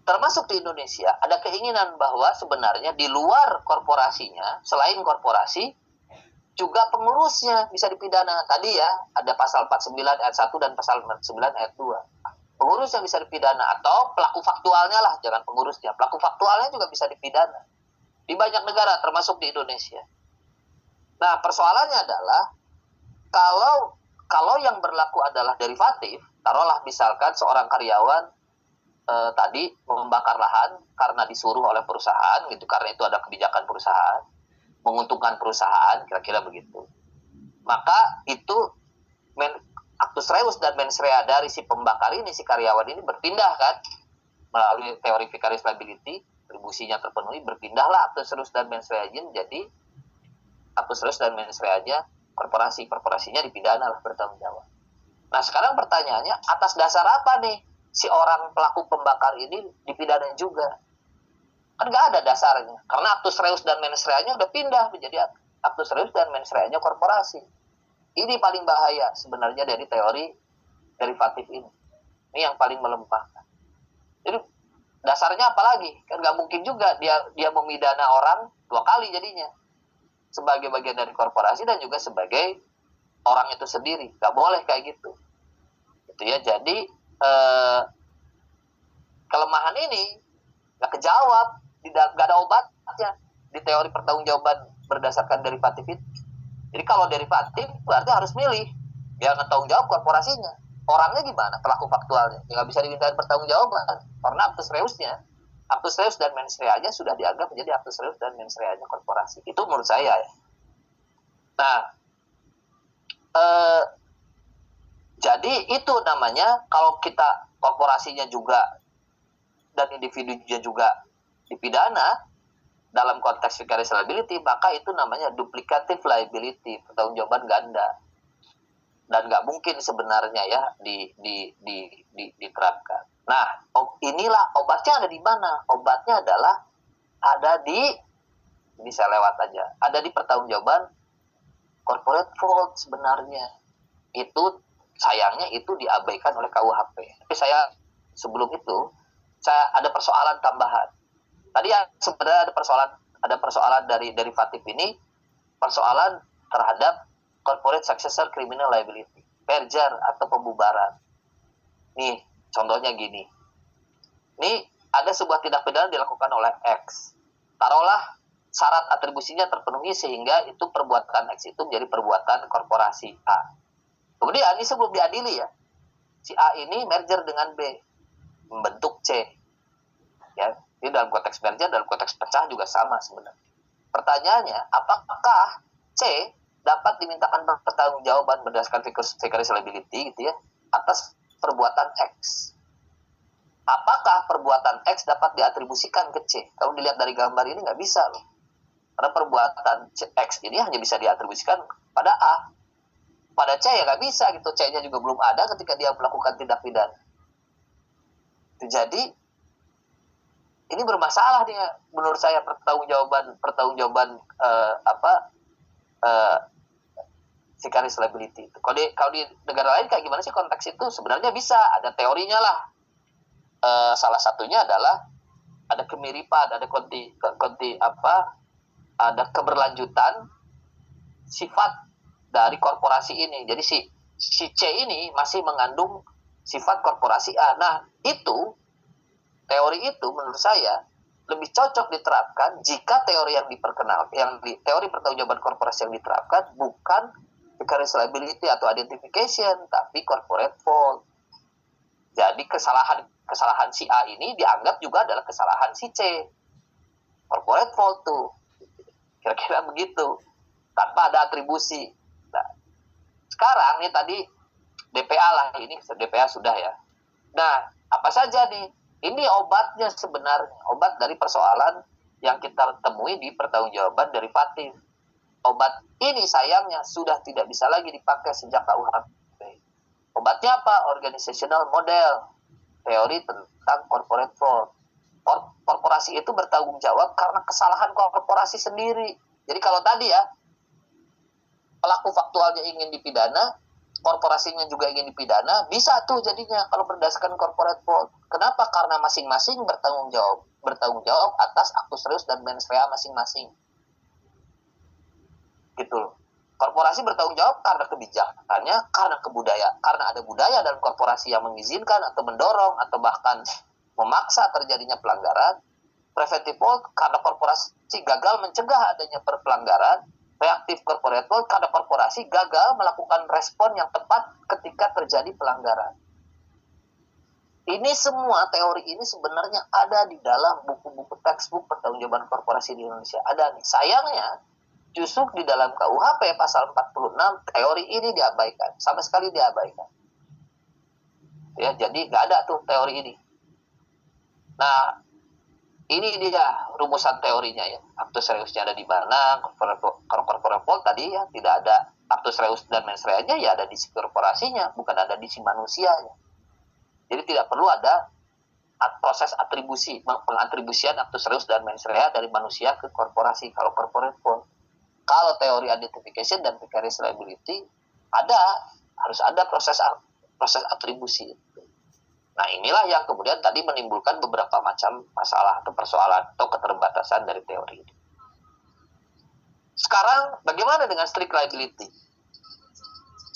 termasuk di Indonesia, ada keinginan bahwa sebenarnya di luar korporasinya, selain korporasi, juga pengurusnya bisa dipidana. Tadi ya, ada pasal 49 ayat 1 dan pasal 49 ayat 2. Pengurus yang bisa dipidana, atau pelaku faktualnya lah, jangan pengurusnya. Pelaku faktualnya juga bisa dipidana. Di banyak negara, termasuk di Indonesia. Nah, persoalannya adalah, kalau yang berlaku adalah derivatif, taruhlah misalkan seorang karyawan tadi membakar lahan karena disuruh oleh perusahaan, gitu, karena itu ada kebijakan perusahaan, menguntungkan perusahaan, kira-kira begitu. Maka itu actus reus dan mens rea dari si pembakar ini, si karyawan ini berpindah kan, melalui teori vicarious liability, atribusinya terpenuhi, berpindahlah actus reus dan mens reanya jadi actus reus dan mens reanya korporasinya dipidana lah, bertanggung jawab. Nah sekarang pertanyaannya, atas dasar apa nih si orang pelaku pembakar ini dipidana juga? Kan nggak ada dasarnya, karena actus reus dan mens reanya udah pindah menjadi actus reus dan mens reanya korporasi. Ini paling bahaya sebenarnya dari teori derivatif ini. Ini yang paling melemahkan. Jadi dasarnya apa lagi? Kan nggak mungkin juga dia memidana orang dua kali jadinya. Sebagai bagian dari korporasi dan juga sebagai orang itu sendiri. Nggak boleh kayak gitu. Gitu ya. Jadi pertanyaan ini nggak kejawab, nggak ada obatnya di teori pertanggungjawaban berdasarkan derivatif itu. Jadi kalau derivatif berarti harus milih yang tanggung jawab korporasinya. Orangnya gimana? Pelaku faktualnya. Ya nggak bisa dimintain pertanggungjawaban karena actus reus dan mens rea-nya sudah dianggap menjadi actus reus dan mens rea-nya korporasi. Itu menurut saya ya. Nah, jadi itu namanya kalau kita korporasinya juga dan individunya juga dipidana dalam konteks vicarious liability, maka itu namanya duplicative liability, pertanggungjawaban ganda, dan nggak mungkin sebenarnya ya diterapkan. Nah, inilah obatnya ada di mana? Obatnya adalah ada di, ini saya lewat aja, ada di pertanggungjawaban corporate fault sebenarnya. Itu sayangnya itu diabaikan oleh KUHP. Tapi saya sebelum itu saya ada persoalan tambahan. Tadi ya sebenarnya ada persoalan dari derivatif ini, persoalan terhadap corporate successor criminal liability, merger atau pembubaran. Nih, contohnya gini. Nih, ada sebuah tindak pidana dilakukan oleh X. Taruhlah syarat atribusinya terpenuhi sehingga itu perbuatan X itu menjadi perbuatan korporasi A. Kemudian ini sebelum diadili ya, si A ini merger dengan B, membentuk C. Ya, ini dalam konteks merger, dalam konteks pecah juga sama sebenarnya. Pertanyaannya, apakah C dapat dimintakan pertanggungjawaban berdasarkan vicarious liability gitu ya atas perbuatan X? Apakah perbuatan X dapat diatribusikan ke C? Kalau dilihat dari gambar ini nggak bisa loh. Karena perbuatan X ini hanya bisa diatribusikan pada A. Pada C ya nggak bisa gitu. C-nya juga belum ada ketika dia melakukan tindak pidana. Jadi ini bermasalah dia menurut saya pertanggungjawaban vicarious liability. Kalau di negara lain kayak gimana sih konteks itu? Sebenarnya bisa, ada teorinya lah. Salah satunya adalah ada kemiripan, ada ada keberlanjutan sifat dari korporasi ini. Jadi si C ini masih mengandung sifat korporasi A. Nah, teori itu menurut saya lebih cocok diterapkan jika teori yang teori pertanggungjawaban korporasi yang diterapkan bukan vicarious liability atau identification, tapi corporate fault. Jadi kesalahan si A ini dianggap juga adalah kesalahan si C. Corporate fault tuh. Kira-kira begitu. Tanpa ada atribusi. Nah, sekarang nih tadi DPA lah, ini DPA sudah ya. Nah, apa saja nih? Ini obatnya sebenarnya, obat dari persoalan yang kita temui di pertanggungjawaban derivatif. Obat ini sayangnya sudah tidak bisa lagi dipakai sejak KUHP. Obatnya apa? Organizational model, teori tentang corporate fault. Korporasi itu bertanggung jawab karena kesalahan korporasi sendiri. Jadi kalau tadi ya, pelaku faktualnya ingin dipidana, korporasinya juga ingin dipidana, bisa tuh jadinya kalau berdasarkan corporate fault. Kenapa? Karena masing-masing bertanggung jawab atas actus reus dan mens rea masing-masing. Gitu loh. Korporasi bertanggung jawab karena kebijakannya, karena karena ada budaya dalam korporasi yang mengizinkan atau mendorong atau bahkan memaksa terjadinya pelanggaran. Preventive fault karena korporasi gagal mencegah adanya pelanggaran. Reaktif corporate fault karena korporasi gagal melakukan respon yang tepat ketika terjadi pelanggaran. Ini semua teori ini sebenarnya ada di dalam buku-buku textbook pertanggungjawaban korporasi di Indonesia. Ada nih. Sayangnya justru di dalam KUHP pasal 46 teori ini diabaikan, sama sekali diabaikan. Ya, jadi nggak ada tuh teori ini. Nah, ini dia rumusan teorinya ya. Actus reusnya ada di mana? Corporate fault tadi ya tidak ada actus reus dan mens rea-nya, ya ada di si korporasinya, bukan ada di si manusianya. Jadi tidak perlu ada proses atribusi, pengatribusian actus reus dan mens rea dari manusia ke korporasi kalau corporate fault. Kalau teori identification dan vicarious liability harus ada proses atribusi. Nah, inilah yang kemudian tadi menimbulkan beberapa macam masalah atau persoalan atau keterbatasan dari teori ini. Sekarang bagaimana dengan strict liability?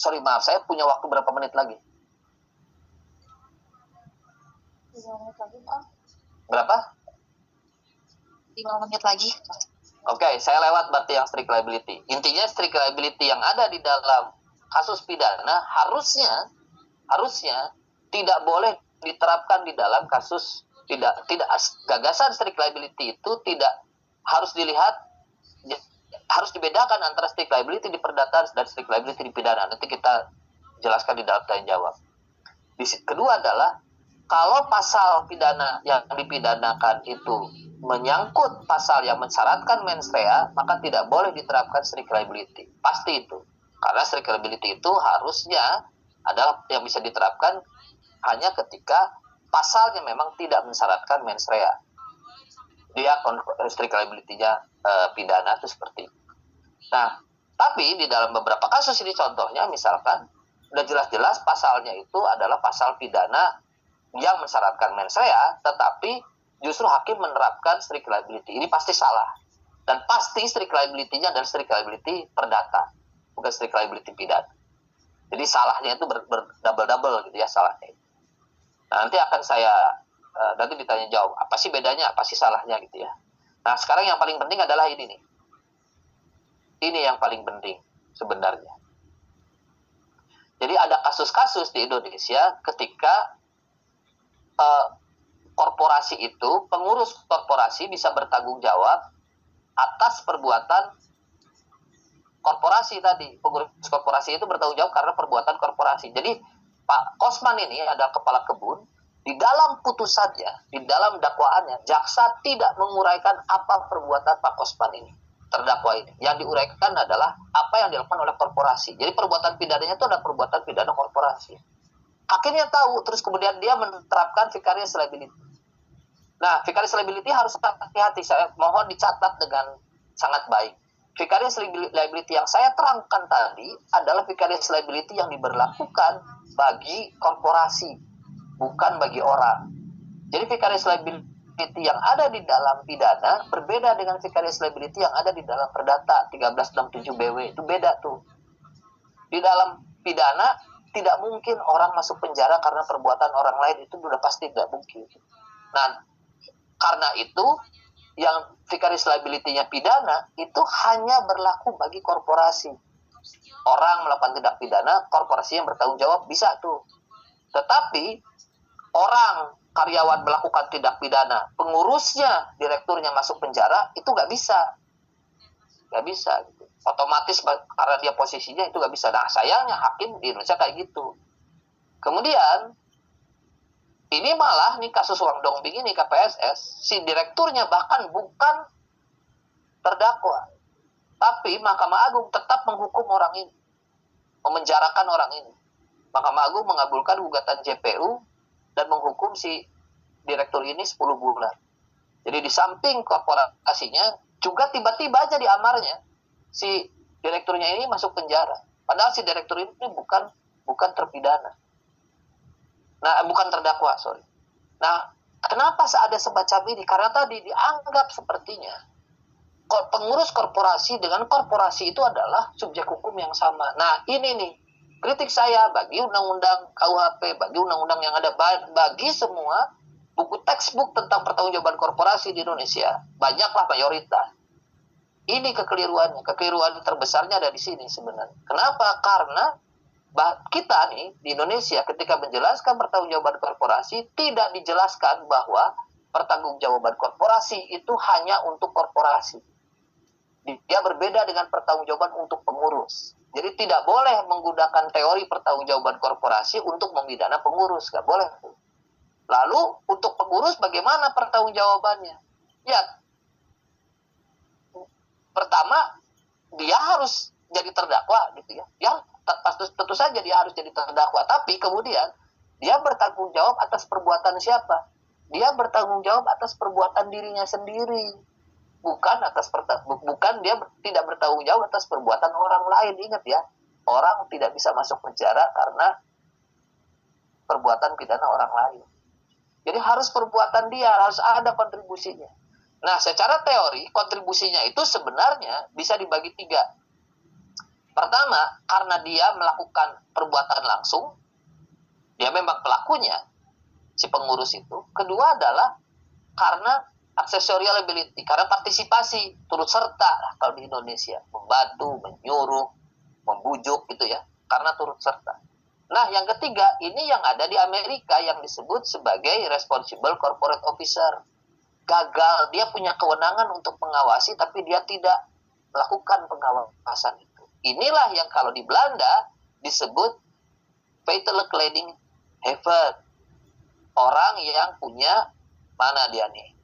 Sorry, maaf, saya punya waktu berapa menit lagi? 3 menit lagi, Pak. Berapa? 5 menit lagi. Oke, saya lewat berarti yang strict liability. Intinya strict liability yang ada di dalam kasus pidana harusnya tidak boleh diterapkan di dalam kasus tidak gagasan strict liability itu tidak harus dilihat, harus dibedakan antara strict liability di perdata dan strict liability di pidana. Nanti kita jelaskan di dalam tanya jawab. Kedua adalah kalau pasal pidana yang dipidanakan itu menyangkut pasal yang mensyaratkan mens rea, maka tidak boleh diterapkan strict liability. Pasti itu. Karena strict liability itu harusnya adalah yang bisa diterapkan hanya ketika pasalnya memang tidak mensyaratkan mens rea. Dia strict liability-nya pidana itu seperti itu. Nah, tapi di dalam beberapa kasus ini contohnya misalkan udah jelas-jelas pasalnya itu adalah pasal pidana yang mensyaratkan mens rea, tetapi justru hakim menerapkan strict liability. Ini pasti salah. Dan pasti strict liability-nya adalah strict liability perdata, bukan strict liability pidana. Jadi salahnya itu double-double gitu ya salahnya. Nah, nanti akan saya nanti ditanya jawab, apa sih bedanya, apa sih salahnya gitu ya. Nah, sekarang yang paling penting adalah ini nih. Ini yang paling penting sebenarnya. Jadi ada kasus-kasus di Indonesia ketika korporasi itu, pengurus korporasi bisa bertanggung jawab atas perbuatan korporasi tadi. Pengurus korporasi itu bertanggung jawab karena perbuatan korporasi. Jadi Pak Kosman ini adalah kepala kebun. Di dalam putusannya, di dalam dakwaannya, jaksa tidak menguraikan apa perbuatan Pak Kosman ini, terdakwa ini. Yang diuraikan adalah apa yang dilakukan oleh korporasi. Jadi perbuatan pidananya itu adalah perbuatan pidana korporasi. Hakimnya tahu, terus kemudian dia menerapkan vicarious liability. Nah, vicarious liability harus hati-hati. Saya mohon dicatat dengan sangat baik. Vicarious liability yang saya terangkan tadi adalah vicarious liability yang diberlakukan bagi korporasi, bukan bagi orang. Jadi vicarious liability yang ada di dalam pidana berbeda dengan vicarious liability yang ada di dalam perdata 1367 BW. Itu beda tuh. Di dalam pidana tidak mungkin orang masuk penjara karena perbuatan orang lain, itu sudah pasti tidak mungkin. Nah, karena itu yang vicarious liability-nya pidana itu hanya berlaku bagi korporasi. Orang melakukan tindak pidana, korporasi yang bertanggung jawab bisa tuh. Tetapi orang karyawan melakukan tindak pidana, pengurusnya, direkturnya masuk penjara, itu nggak bisa. Nggak bisa gitu. Otomatis karena dia posisinya itu nggak bisa. Nah, sayangnya hakim di Indonesia kayak gitu. Kemudian ini malah nih kasus Wang Dongbing ini KPSS, si direkturnya bahkan bukan terdakwa, tapi Mahkamah Agung tetap menghukum orang ini, memenjarakan orang ini. Mahkamah Agung mengabulkan gugatan JPU dan menghukum si direktur ini 10 bulan. Jadi di samping korporasinya juga tiba-tiba aja di amarnya si direkturnya ini masuk penjara. Padahal si direktur ini bukan terpidana. Nah, bukan terdakwa, sorry. Nah, kenapa ada semacam ini? Karena tadi dianggap sepertinya pengurus korporasi dengan korporasi itu adalah subjek hukum yang sama. Nah, ini nih kritik saya bagi undang-undang KUHP, bagi undang-undang yang ada, bagi semua buku textbook tentang pertanggungjawaban korporasi di Indonesia. Banyaklah mayoritas. Ini kekeliruannya. Kekeliruan terbesarnya ada di sini sebenarnya. Kenapa? Karena kita nih di Indonesia ketika menjelaskan pertanggungjawaban korporasi tidak dijelaskan bahwa pertanggungjawaban korporasi itu hanya untuk korporasi. Dia berbeda dengan pertanggungjawaban untuk pengurus. Jadi tidak boleh menggunakan teori pertanggungjawaban korporasi untuk memidana pengurus, nggak boleh. Lalu untuk pengurus bagaimana pertanggungjawabannya? Ya, pertama dia harus jadi terdakwa gitu ya. Yang tentu saja dia harus jadi terdakwa, tapi kemudian dia bertanggung jawab atas perbuatan siapa? Dia bertanggung jawab atas perbuatan dirinya sendiri, bukan dia tidak bertanggung jawab atas perbuatan orang lain. Ingat ya, orang tidak bisa masuk penjara karena perbuatan pidana orang lain. Jadi harus perbuatan dia, harus ada kontribusinya. Nah, secara teori kontribusinya itu sebenarnya bisa dibagi 3. Pertama, karena dia melakukan perbuatan langsung, dia memang pelakunya, si pengurus itu. Kedua adalah karena accessorial ability, karena partisipasi, turut serta kalau di Indonesia, membantu, menyuruh, membujuk gitu ya, karena turut serta. Nah, yang ketiga, ini yang ada di Amerika yang disebut sebagai responsible corporate officer. Gagal, dia punya kewenangan untuk mengawasi, tapi dia tidak melakukan pengawasan itu. Inilah yang kalau di Belanda disebut Feitelijkleding Haven. Orang yang punya, mana dia nih?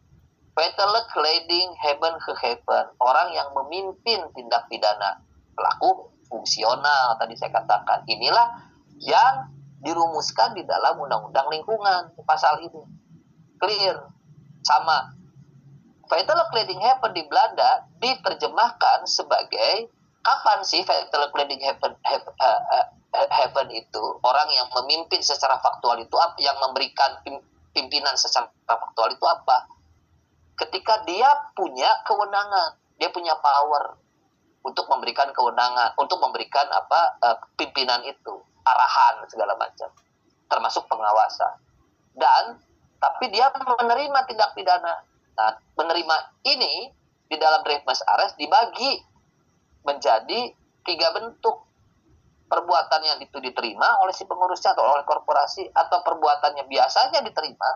Feitelijkleding Haven gegeven. Orang yang memimpin tindak pidana. Pelaku fungsional, tadi saya katakan. Inilah yang dirumuskan di dalam undang-undang lingkungan, pasal ini. Clear. Sama. Feitelijkleding Haven di Belanda diterjemahkan sebagai, kapan sih Feitelijkleding Haven itu? Orang yang memimpin secara faktual itu apa? Yang memberikan pimpinan secara faktual itu apa? Ketika dia punya kewenangan, dia punya power untuk memberikan kewenangan, untuk memberikan pimpinan itu, arahan segala macam, termasuk pengawasan. Dan tapi dia menerima tindak pidana. Nah, menerima ini di dalam Dreyfus Arrest dibagi menjadi 3 bentuk. Perbuatan yang itu diterima oleh si pengurusnya atau oleh korporasi, atau perbuatannya biasanya diterima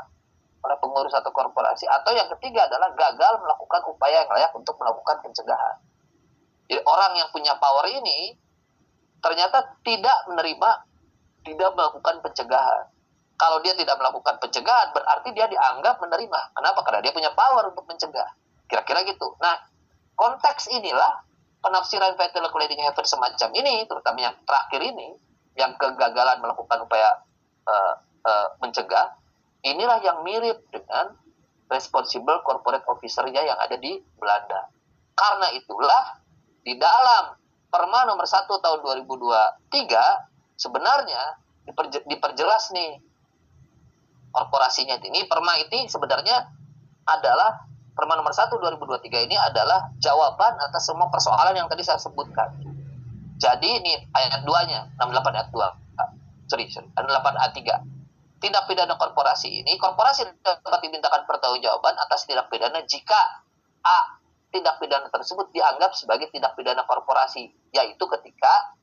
oleh pengurus atau korporasi, atau yang ketiga adalah gagal melakukan upaya yang layak untuk melakukan pencegahan. Jadi orang yang punya power ini ternyata tidak melakukan pencegahan. Kalau dia tidak melakukan pencegahan, berarti dia dianggap menerima. Kenapa? Karena dia punya power untuk mencegah. Kira-kira gitu. Nah, konteks inilah penafsiran Feitelijkleding Haven semacam ini, terutama yang terakhir ini, yang kegagalan melakukan upaya mencegah, inilah yang mirip dengan responsible corporate officer-nya yang ada di Belanda. Karena itulah, di dalam Perma nomor 1 tahun 2023, sebenarnya diperjelas nih, korporasinya ini. Perma ini sebenarnya adalah Perma nomor 1 2023 ini adalah jawaban atas semua persoalan yang tadi saya sebutkan. Jadi ini ayat 2-nya, 68 ayat 2. 68 ayat 3. Tindak pidana korporasi ini, korporasi dapat dimintakan pertanggungjawaban atas tindak pidana jika A, tindak pidana tersebut dianggap sebagai tindak pidana korporasi, yaitu ketika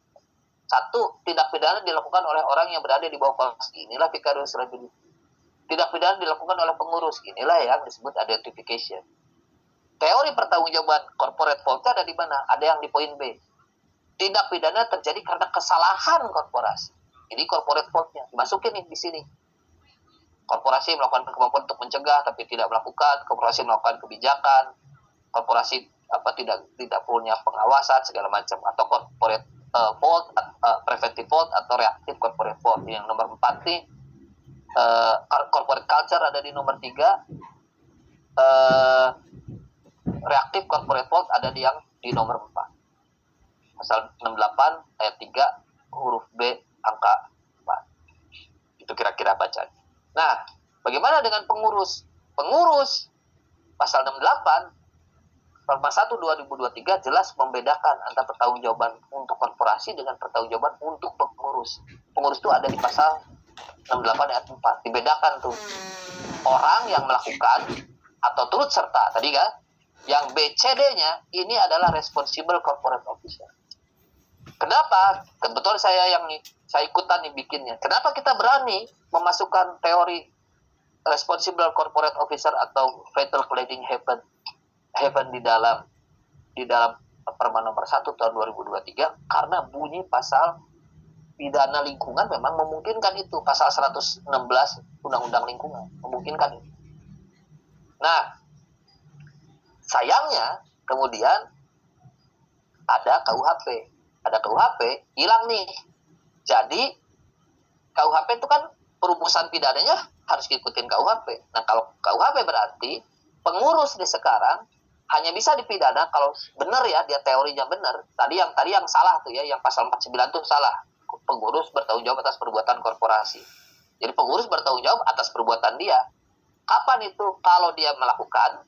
1, tindak pidana dilakukan oleh orang yang berada di bawah korporasi. Inilah vicarious liability. Tindak pidana dilakukan oleh pengurus. Inilah yang disebut identification. Teori pertanggungjawaban corporate fault ada di mana? Ada yang di poin B. Tindak pidana terjadi karena kesalahan korporasi. Ini corporate fault-nya. Dimasukin nih di sini. Korporasi melakukan kemampuan untuk mencegah tapi tidak melakukan. Korporasi melakukan kebijakan. Korporasi tidak punya pengawasan segala macam. Atau corporate fault, preventive fault atau reactive corporate fault. Yang nomor 4 nih. Corporate culture ada di nomor 3, reactive corporate fault ada di nomor 4. Pasal 68 ayat 3 huruf B angka 4. Itu kira-kira bacaan. Nah, bagaimana dengan pengurus? Pengurus pasal 68 Perma 1 2023 jelas membedakan antara pertanggungjawaban untuk korporasi dengan pertanggungjawaban untuk pengurus. Pengurus itu ada di pasal 68 ayat 4. Dibedakan tuh. Orang yang melakukan atau turut serta tadi kan, yang BCD-nya ini adalah responsible corporate officer. Kenapa? Kebetulan saya ikutan nih bikinnya. Kenapa kita berani memasukkan teori responsible corporate officer atau Feitelijkleding Haven di dalam Perma nomor 1 tahun 2023? Karena bunyi pasal pidana lingkungan memang memungkinkan itu. Pasal 116 Undang-Undang Lingkungan memungkinkan itu. Nah, sayangnya kemudian ada KUHP. Ada KUHP, hilang nih. Jadi KUHP itu kan perumusan pidananya harus ngikutin KUHP. Nah, kalau KUHP berarti pengurus di sekarang hanya bisa dipidana kalau benar ya, dia teorinya benar. Tadi yang salah tuh ya, yang pasal 49 tuh salah. Pengurus bertanggung jawab atas perbuatan korporasi. Jadi pengurus bertanggung jawab atas perbuatan dia. Kapan itu? Kalau dia melakukan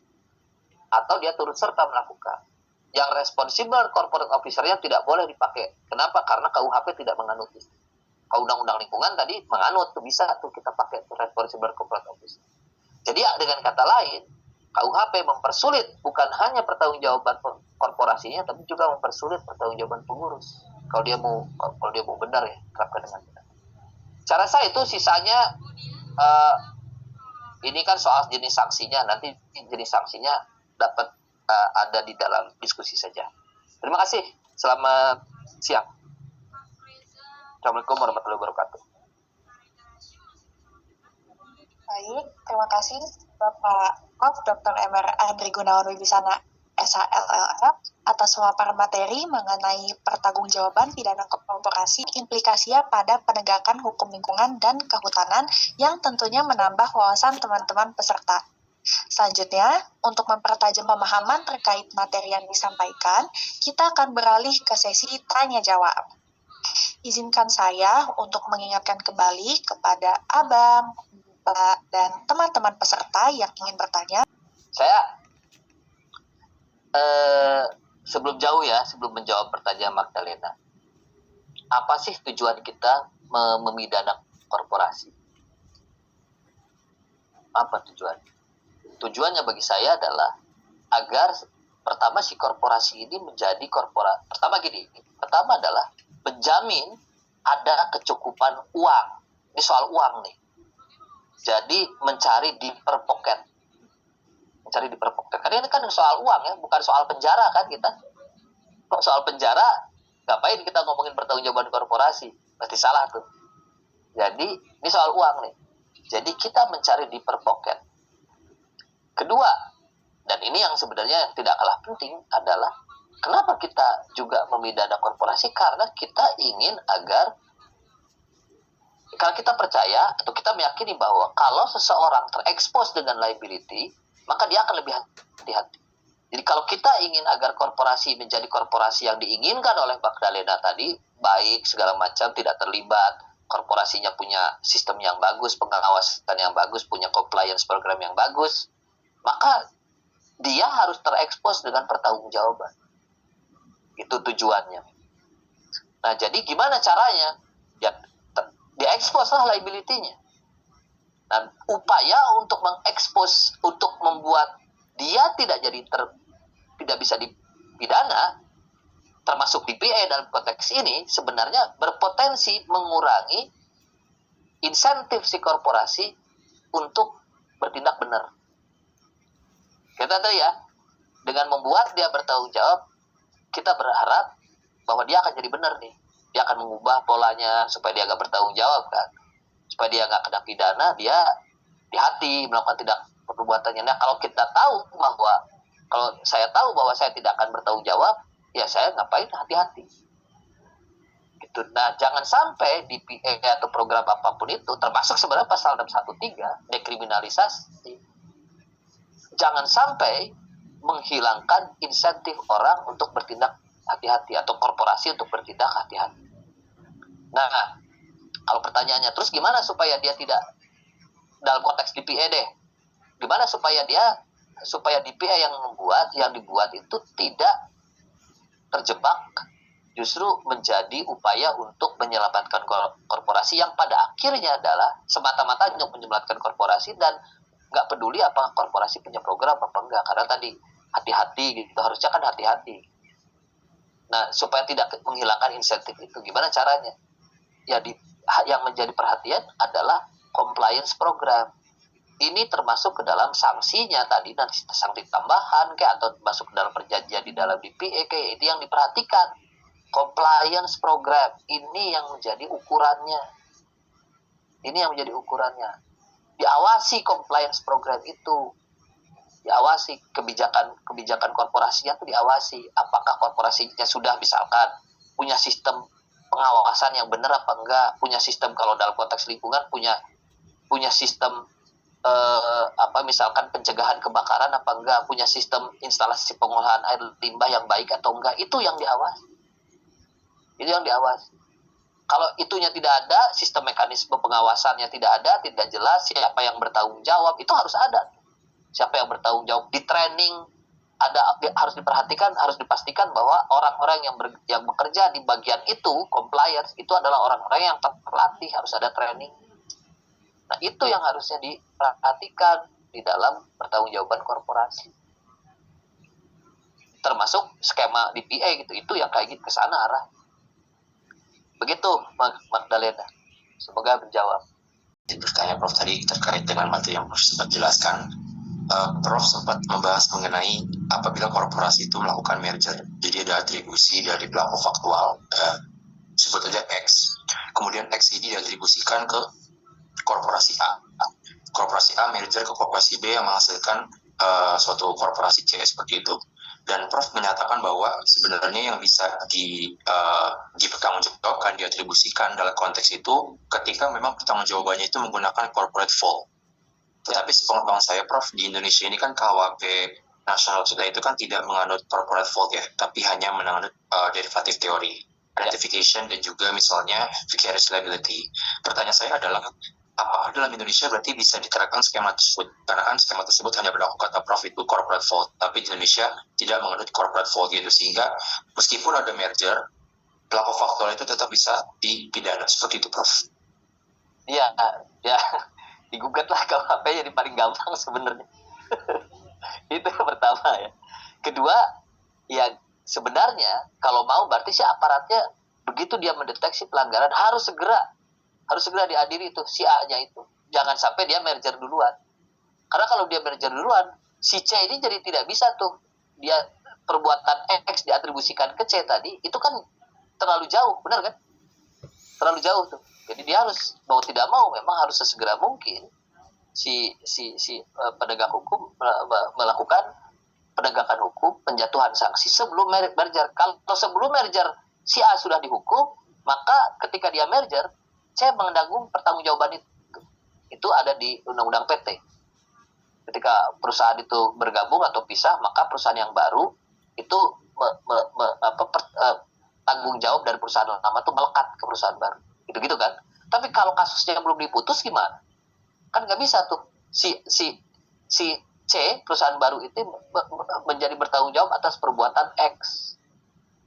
atau dia turut serta melakukan. Yang responsible corporate officer-nya tidak boleh dipakai. Kenapa? Karena KUHP tidak menganut itu. Kalau undang-undang lingkungan tadi menganut, tuh bisa tuh kita pakai responsible corporate officer. Jadi dengan kata lain, KUHP mempersulit bukan hanya pertanggungjawaban korporasinya, tapi juga mempersulit pertanggungjawaban pengurus. Kalau dia mau benar ya, terapkan dengan benar. Cara saya itu sisanya ini kan soal jenis sanksinya, nanti jenis sanksinya dapat ada di dalam diskusi saja. Terima kasih. Selamat siang. Assalamualaikum warahmatullahi wabarakatuh. Baik, terima kasih Bapak Prof. Dr. Mr. Andri Gunawan Wibisana, SHLLM, atas pemaparan materi mengenai pertanggungjawaban pidana korporasi, implikasinya pada penegakan hukum lingkungan dan kehutanan yang tentunya menambah wawasan teman-teman peserta. Selanjutnya, untuk mempertajam pemahaman terkait materi yang disampaikan, kita akan beralih ke sesi tanya-jawab. Izinkan saya untuk mengingatkan kembali kepada Abang, Mbak, dan teman-teman peserta yang ingin bertanya. Saya sebelum menjawab pertanyaan Magdalena, apa sih tujuan kita memidana korporasi? Apa tujuan? Tujuannya bagi saya adalah agar pertama si korporasi ini menjadi korporasi. Pertama adalah menjamin ada kecukupan uang. Ini soal uang nih. Jadi mencari di per pocket. Karena ini kan soal uang ya, bukan soal penjara kan kita. Kok soal penjara, ngapain kita ngomongin pertanggungjawaban korporasi? Berarti salah tuh. Jadi ini soal uang nih. Jadi kita mencari di per pocket. Kedua, dan ini yang sebenarnya tidak kalah penting adalah kenapa kita juga memidana korporasi? Karena kita ingin agar kalau kita percaya atau kita meyakini bahwa kalau seseorang terekspos dengan liability, maka dia akan lebih hati-hati. Jadi kalau kita ingin agar korporasi menjadi korporasi yang diinginkan oleh Magdalena tadi, baik segala macam, tidak terlibat, korporasinya punya sistem yang bagus, pengawasan yang bagus, punya compliance program yang bagus, maka dia harus terekspos dengan pertanggungjawaban. Itu tujuannya. Nah, jadi gimana caranya? Ya, diekspos lah liability-nya. Dan upaya untuk mengekspos, untuk membuat dia tidak bisa dipidana, termasuk DPA dalam konteks ini, sebenarnya berpotensi mengurangi insentif si korporasi untuk bertindak benar. Kita tahu ya, dengan membuat dia bertanggung jawab, kita berharap bahwa dia akan jadi benar nih. Dia akan mengubah polanya supaya dia nggak bertanggung jawab kan. Supaya dia nggak kena pidana, dia hati-hati melakukan perbuatannya. Nah, kalau saya tahu bahwa saya tidak akan bertanggung jawab, ya saya ngapain hati-hati. Gitu. Nah, jangan sampai di PA atau program apapun itu, termasuk sebenarnya pasal 613, dekriminalisasi, jangan sampai menghilangkan insentif orang untuk bertindak hati-hati atau korporasi untuk bertindak hati-hati. Nah, kalau pertanyaannya terus gimana supaya dia tidak dalam konteks DPA deh? Gimana supaya DPA yang dibuat itu tidak terjebak, justru menjadi upaya untuk menyelamatkan korporasi yang pada akhirnya adalah semata-mata untuk menyelamatkan korporasi dan nggak peduli apa korporasi punya program apa enggak, karena tadi hati-hati gitu, harusnya kan hati-hati. Nah, supaya tidak menghilangkan insentif itu, gimana caranya? Ya, yang menjadi perhatian adalah compliance program. Ini termasuk ke dalam sanksinya tadi, nanti sanksi tambahan kayak atau masuk ke dalam perjanjian di dalam DPA kayak itu yang diperhatikan. Compliance program ini yang menjadi ukurannya. Diawasi compliance program itu. Diawasi kebijakan korporasinya itu diawasi. Apakah korporasinya sudah misalkan punya sistem pengawasan yang benar apa enggak, punya sistem kalau dalam konteks lingkungan punya sistem misalkan pencegahan kebakaran apa enggak, punya sistem instalasi pengolahan air limbah yang baik atau enggak, itu yang diawasi. Kalau itunya tidak ada, sistem mekanisme pengawasannya tidak ada, tidak jelas siapa yang bertanggung jawab, itu harus ada. Siapa yang bertanggung jawab di training, harus diperhatikan, harus dipastikan bahwa orang-orang yang bekerja di bagian itu, compliance, itu adalah orang-orang yang terlatih, harus ada training. Nah, itu yang harusnya diperhatikan. di dalam pertanggungjawaban korporasi. Termasuk skema DPA gitu, itu yang kayak gitu ke sana arah. Begitu Magdalena. Semoga menjawab. Bertanya Prof tadi terkait dengan materi yang Prof sempat jelaskan. Prof sempat membahas mengenai apabila korporasi itu melakukan merger, jadi ada atribusi dari pelaku faktual, sebut saja X. Kemudian X ini diatribusikan ke korporasi A. Korporasi A merger ke korporasi B yang menghasilkan suatu korporasi C seperti itu. Dan Prof menyatakan bahwa sebenarnya yang bisa dipertanggungjawabkan, diatribusikan dalam konteks itu ketika memang pertanggungjawabannya itu menggunakan corporate fault. Tetapi sepengetahuan saya, Prof, di Indonesia ini kan KUHP nasional kita itu kan tidak menganut corporate fault ya, tapi hanya menganut derivative theory, identification, dan juga misalnya vicarious liability. Pertanyaan saya adalah, apakah dalam Indonesia berarti bisa diterapkan skema tersebut? Karena kan skema tersebut hanya berlaku kata Prof itu corporate fault, tapi di Indonesia tidak menganut corporate fault gitu, sehingga meskipun ada merger, pelaku faktual itu tetap bisa dipidana seperti itu, Prof. Iya, ya. Digugatlah KUHP jadi paling gampang sebenarnya. Itu yang pertama ya. Kedua, ya sebenarnya kalau mau berarti si aparatnya begitu dia mendeteksi pelanggaran harus segera diadili itu si A-nya itu. Jangan sampai dia merger duluan. Karena kalau dia merger duluan, si C ini jadi tidak bisa tuh dia perbuatan X diatribusikan ke C tadi, itu kan terlalu jauh, benar kan? Terlalu jauh tuh. Jadi dia harus mau tidak mau memang harus sesegera mungkin si penegak hukum melakukan penegakan hukum, penjatuhan sanksi sebelum merger. Kalau sebelum merger si A sudah dihukum, maka ketika dia merger, saya menanggung pertanggungjawaban itu. Itu ada di Undang-Undang PT. Ketika perusahaan itu bergabung atau pisah, maka perusahaan yang baru itu tanggung jawab dari perusahaan lama itu melekat ke perusahaan baru. Gitu kan. Tapi kalau kasusnya belum diputus gimana? Kan nggak bisa tuh si C perusahaan baru itu menjadi bertanggung jawab atas perbuatan X.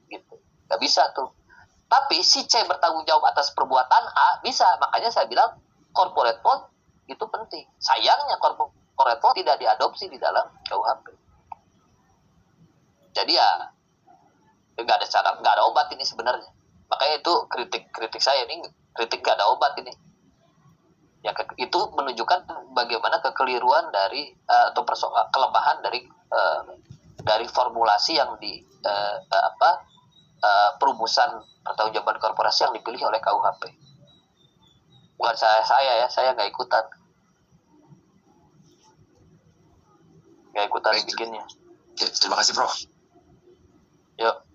Gitu. Nggak bisa tuh. Tapi si C bertanggung jawab atas perbuatan A bisa. Makanya saya bilang corporate fault itu penting. Sayangnya corporate fault tidak diadopsi di dalam KUHP. Jadi ya nggak ada obat ini sebenarnya. Makanya itu kritik saya ini, kritik gak ada obat ini. Ya itu menunjukkan bagaimana kekeliruan dari atau kelemahan dari formulasi yang perumusan pertanggungjawaban korporasi yang dipilih oleh KUHP. Bukan saya nggak ikutan bikinnya. Ya, terima kasih, Prof. Yuk.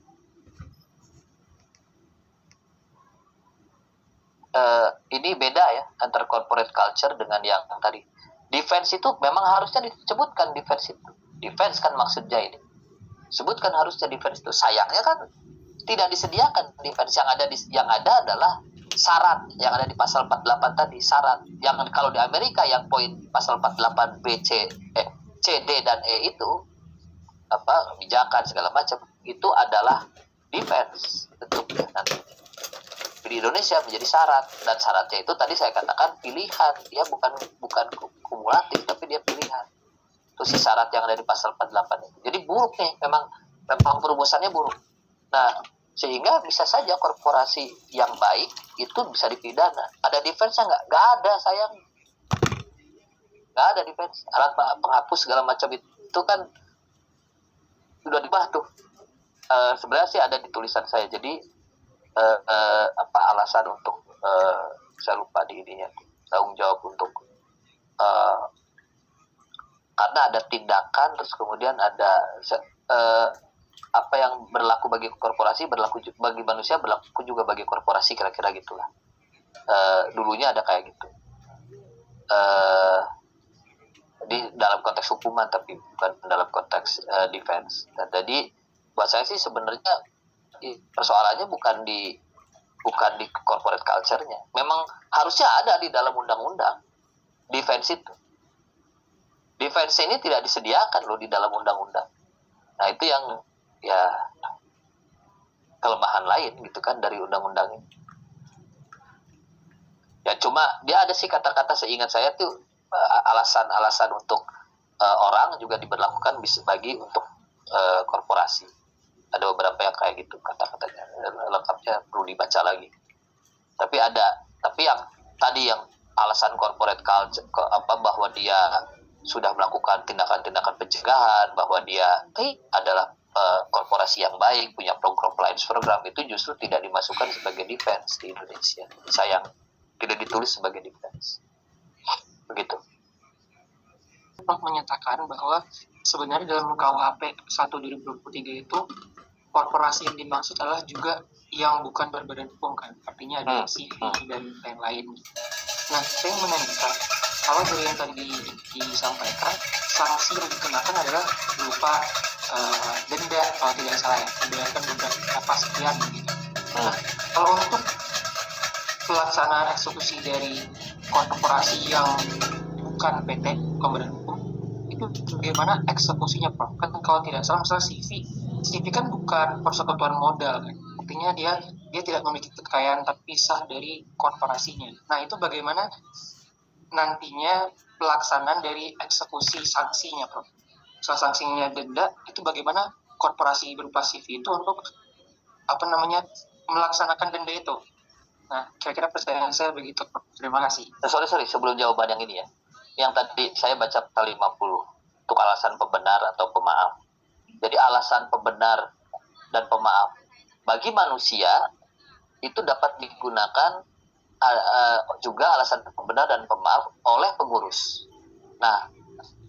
Ini beda ya antara corporate culture dengan yang tadi. Defense itu memang harusnya disebutkan defense itu. Defense kan maksudnya ini. Sebutkan harusnya defense itu. Sayangnya kan tidak disediakan defense. Yang ada adalah syarat yang ada di pasal 48 tadi, syarat. Yang kalau di Amerika yang poin pasal 48 B, C, D dan E itu kebijakan segala macam itu adalah defense bentuknya nanti. Di Indonesia menjadi syarat, dan syaratnya itu tadi saya katakan pilihan, dia bukan kumulatif tapi dia pilihan. Itu si syarat yang ada di pasal 48 itu. Jadi buruk nih, memang perumusannya buruk. Nah, sehingga bisa saja korporasi yang baik itu bisa dipidana. Ada defense-nya nggak? Nggak ada, sayang. Nggak ada defense. Alat penghapus segala macam itu kan sudah dibahas tuh. Sebenarnya sih ada di tulisan saya. Jadi alasan untuk saya lupa di ininya, tanggung jawab untuk karena ada tindakan, terus kemudian ada apa yang berlaku bagi korporasi berlaku bagi manusia, berlaku juga bagi korporasi, kira-kira gitulah. Dulunya ada kayak gitu di dalam konteks hukuman, tapi bukan dalam konteks defense. Dan jadi buat saya sih sebenarnya persoalannya bukan di corporate culture-nya. Memang harusnya ada di dalam undang-undang defense itu. Defense ini tidak disediakan loh di dalam undang-undang. Nah, itu yang ya kelemahan lain gitu kan dari undang-undang ini. Ya cuma dia ada sih kata-kata seingat saya tuh alasan-alasan untuk orang juga diberlakukan bisa bagi untuk korporasi. Ada beberapa yang kayak gitu kata-katanya, lengkapnya perlu dibaca lagi. Tapi yang tadi yang alasan corporate culture bahwa dia sudah melakukan tindakan-tindakan pencegahan, bahwa dia adalah korporasi yang baik, punya compliance program, itu justru tidak dimasukkan sebagai defense di Indonesia. Sayang, tidak ditulis sebagai defense. Begitu. Menyatakan bahwa sebenarnya dalam KUHP 1 2023 itu korporasi yang dimaksud adalah juga yang bukan berbadan hukum kan, artinya ada CV dan lain-lain. Nah, saya menanyakan, kalau dari yang tadi disampaikan, sanksi yang dikenakan adalah berupa denda kalau tidak salah ya, diberikan beberapa sekian gitu. Nah, kalau untuk pelaksanaan eksekusi dari korporasi yang bukan PT, bukan badan hukum, itu bagaimana eksekusinya, Prof? Kan kalau tidak salah, misalnya CV kan bukan persekutuan modal kan, artinya dia tidak memiliki kekayaan terpisah dari korporasinya. Nah, itu bagaimana nantinya pelaksanaan dari eksekusi sanksinya, Prof? Soal sanksinya denda, itu bagaimana korporasi berupa CV itu untuk melaksanakan denda itu. Nah, kira-kira pertanyaan saya begitu, Prof. Terima kasih. Sorry, sebelum jawaban yang ini ya. Yang tadi saya baca pasal 50 untuk alasan pembenar atau pemaaf. Jadi alasan pembenar dan pemaaf bagi manusia itu dapat digunakan juga alasan pembenar dan pemaaf oleh pengurus. Nah,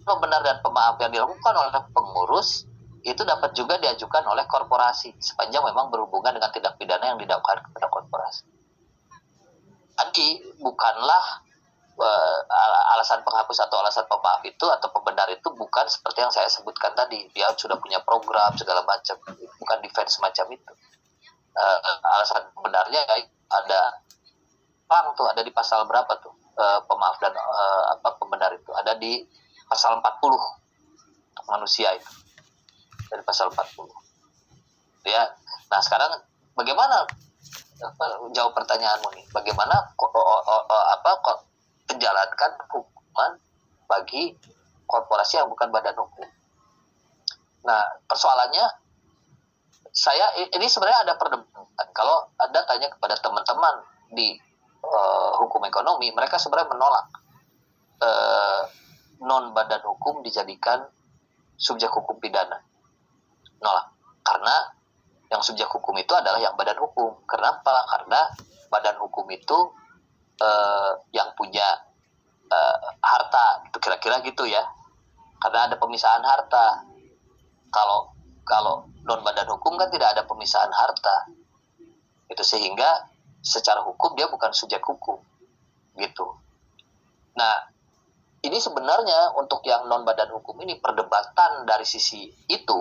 pembenar dan pemaaf yang dilakukan oleh pengurus itu dapat juga diajukan oleh korporasi sepanjang memang berhubungan dengan tindak pidana yang didakwakan kepada korporasi. Jadi bukanlah alasan penghapus atau alasan pemaaf itu atau pembenar itu bukan seperti yang saya sebutkan tadi, dia sudah punya program segala macam, bukan defense semacam itu. Alasan pembenarnya ada ada di pasal berapa tuh, pemaaf dan pembenar itu ada di pasal 40 untuk manusia itu, dari pasal 40 ya. Nah, sekarang bagaimana jawab pertanyaanmu nih, bagaimana menjalankan hukuman bagi korporasi yang bukan badan hukum. Nah, persoalannya ini sebenarnya ada perdebatan. Kalau Anda tanya kepada teman-teman di hukum ekonomi, mereka sebenarnya menolak non badan hukum dijadikan subjek hukum pidana. Nolak. Karena yang subjek hukum itu adalah yang badan hukum. Kenapa? Karena badan hukum itu yang punya harta, itu kira-kira gitu ya. Karena ada pemisahan harta. Kalau non badan hukum kan tidak ada pemisahan harta. Itu sehingga secara hukum dia bukan subjek hukum. Gitu. Nah, ini sebenarnya untuk yang non badan hukum ini perdebatan dari sisi itu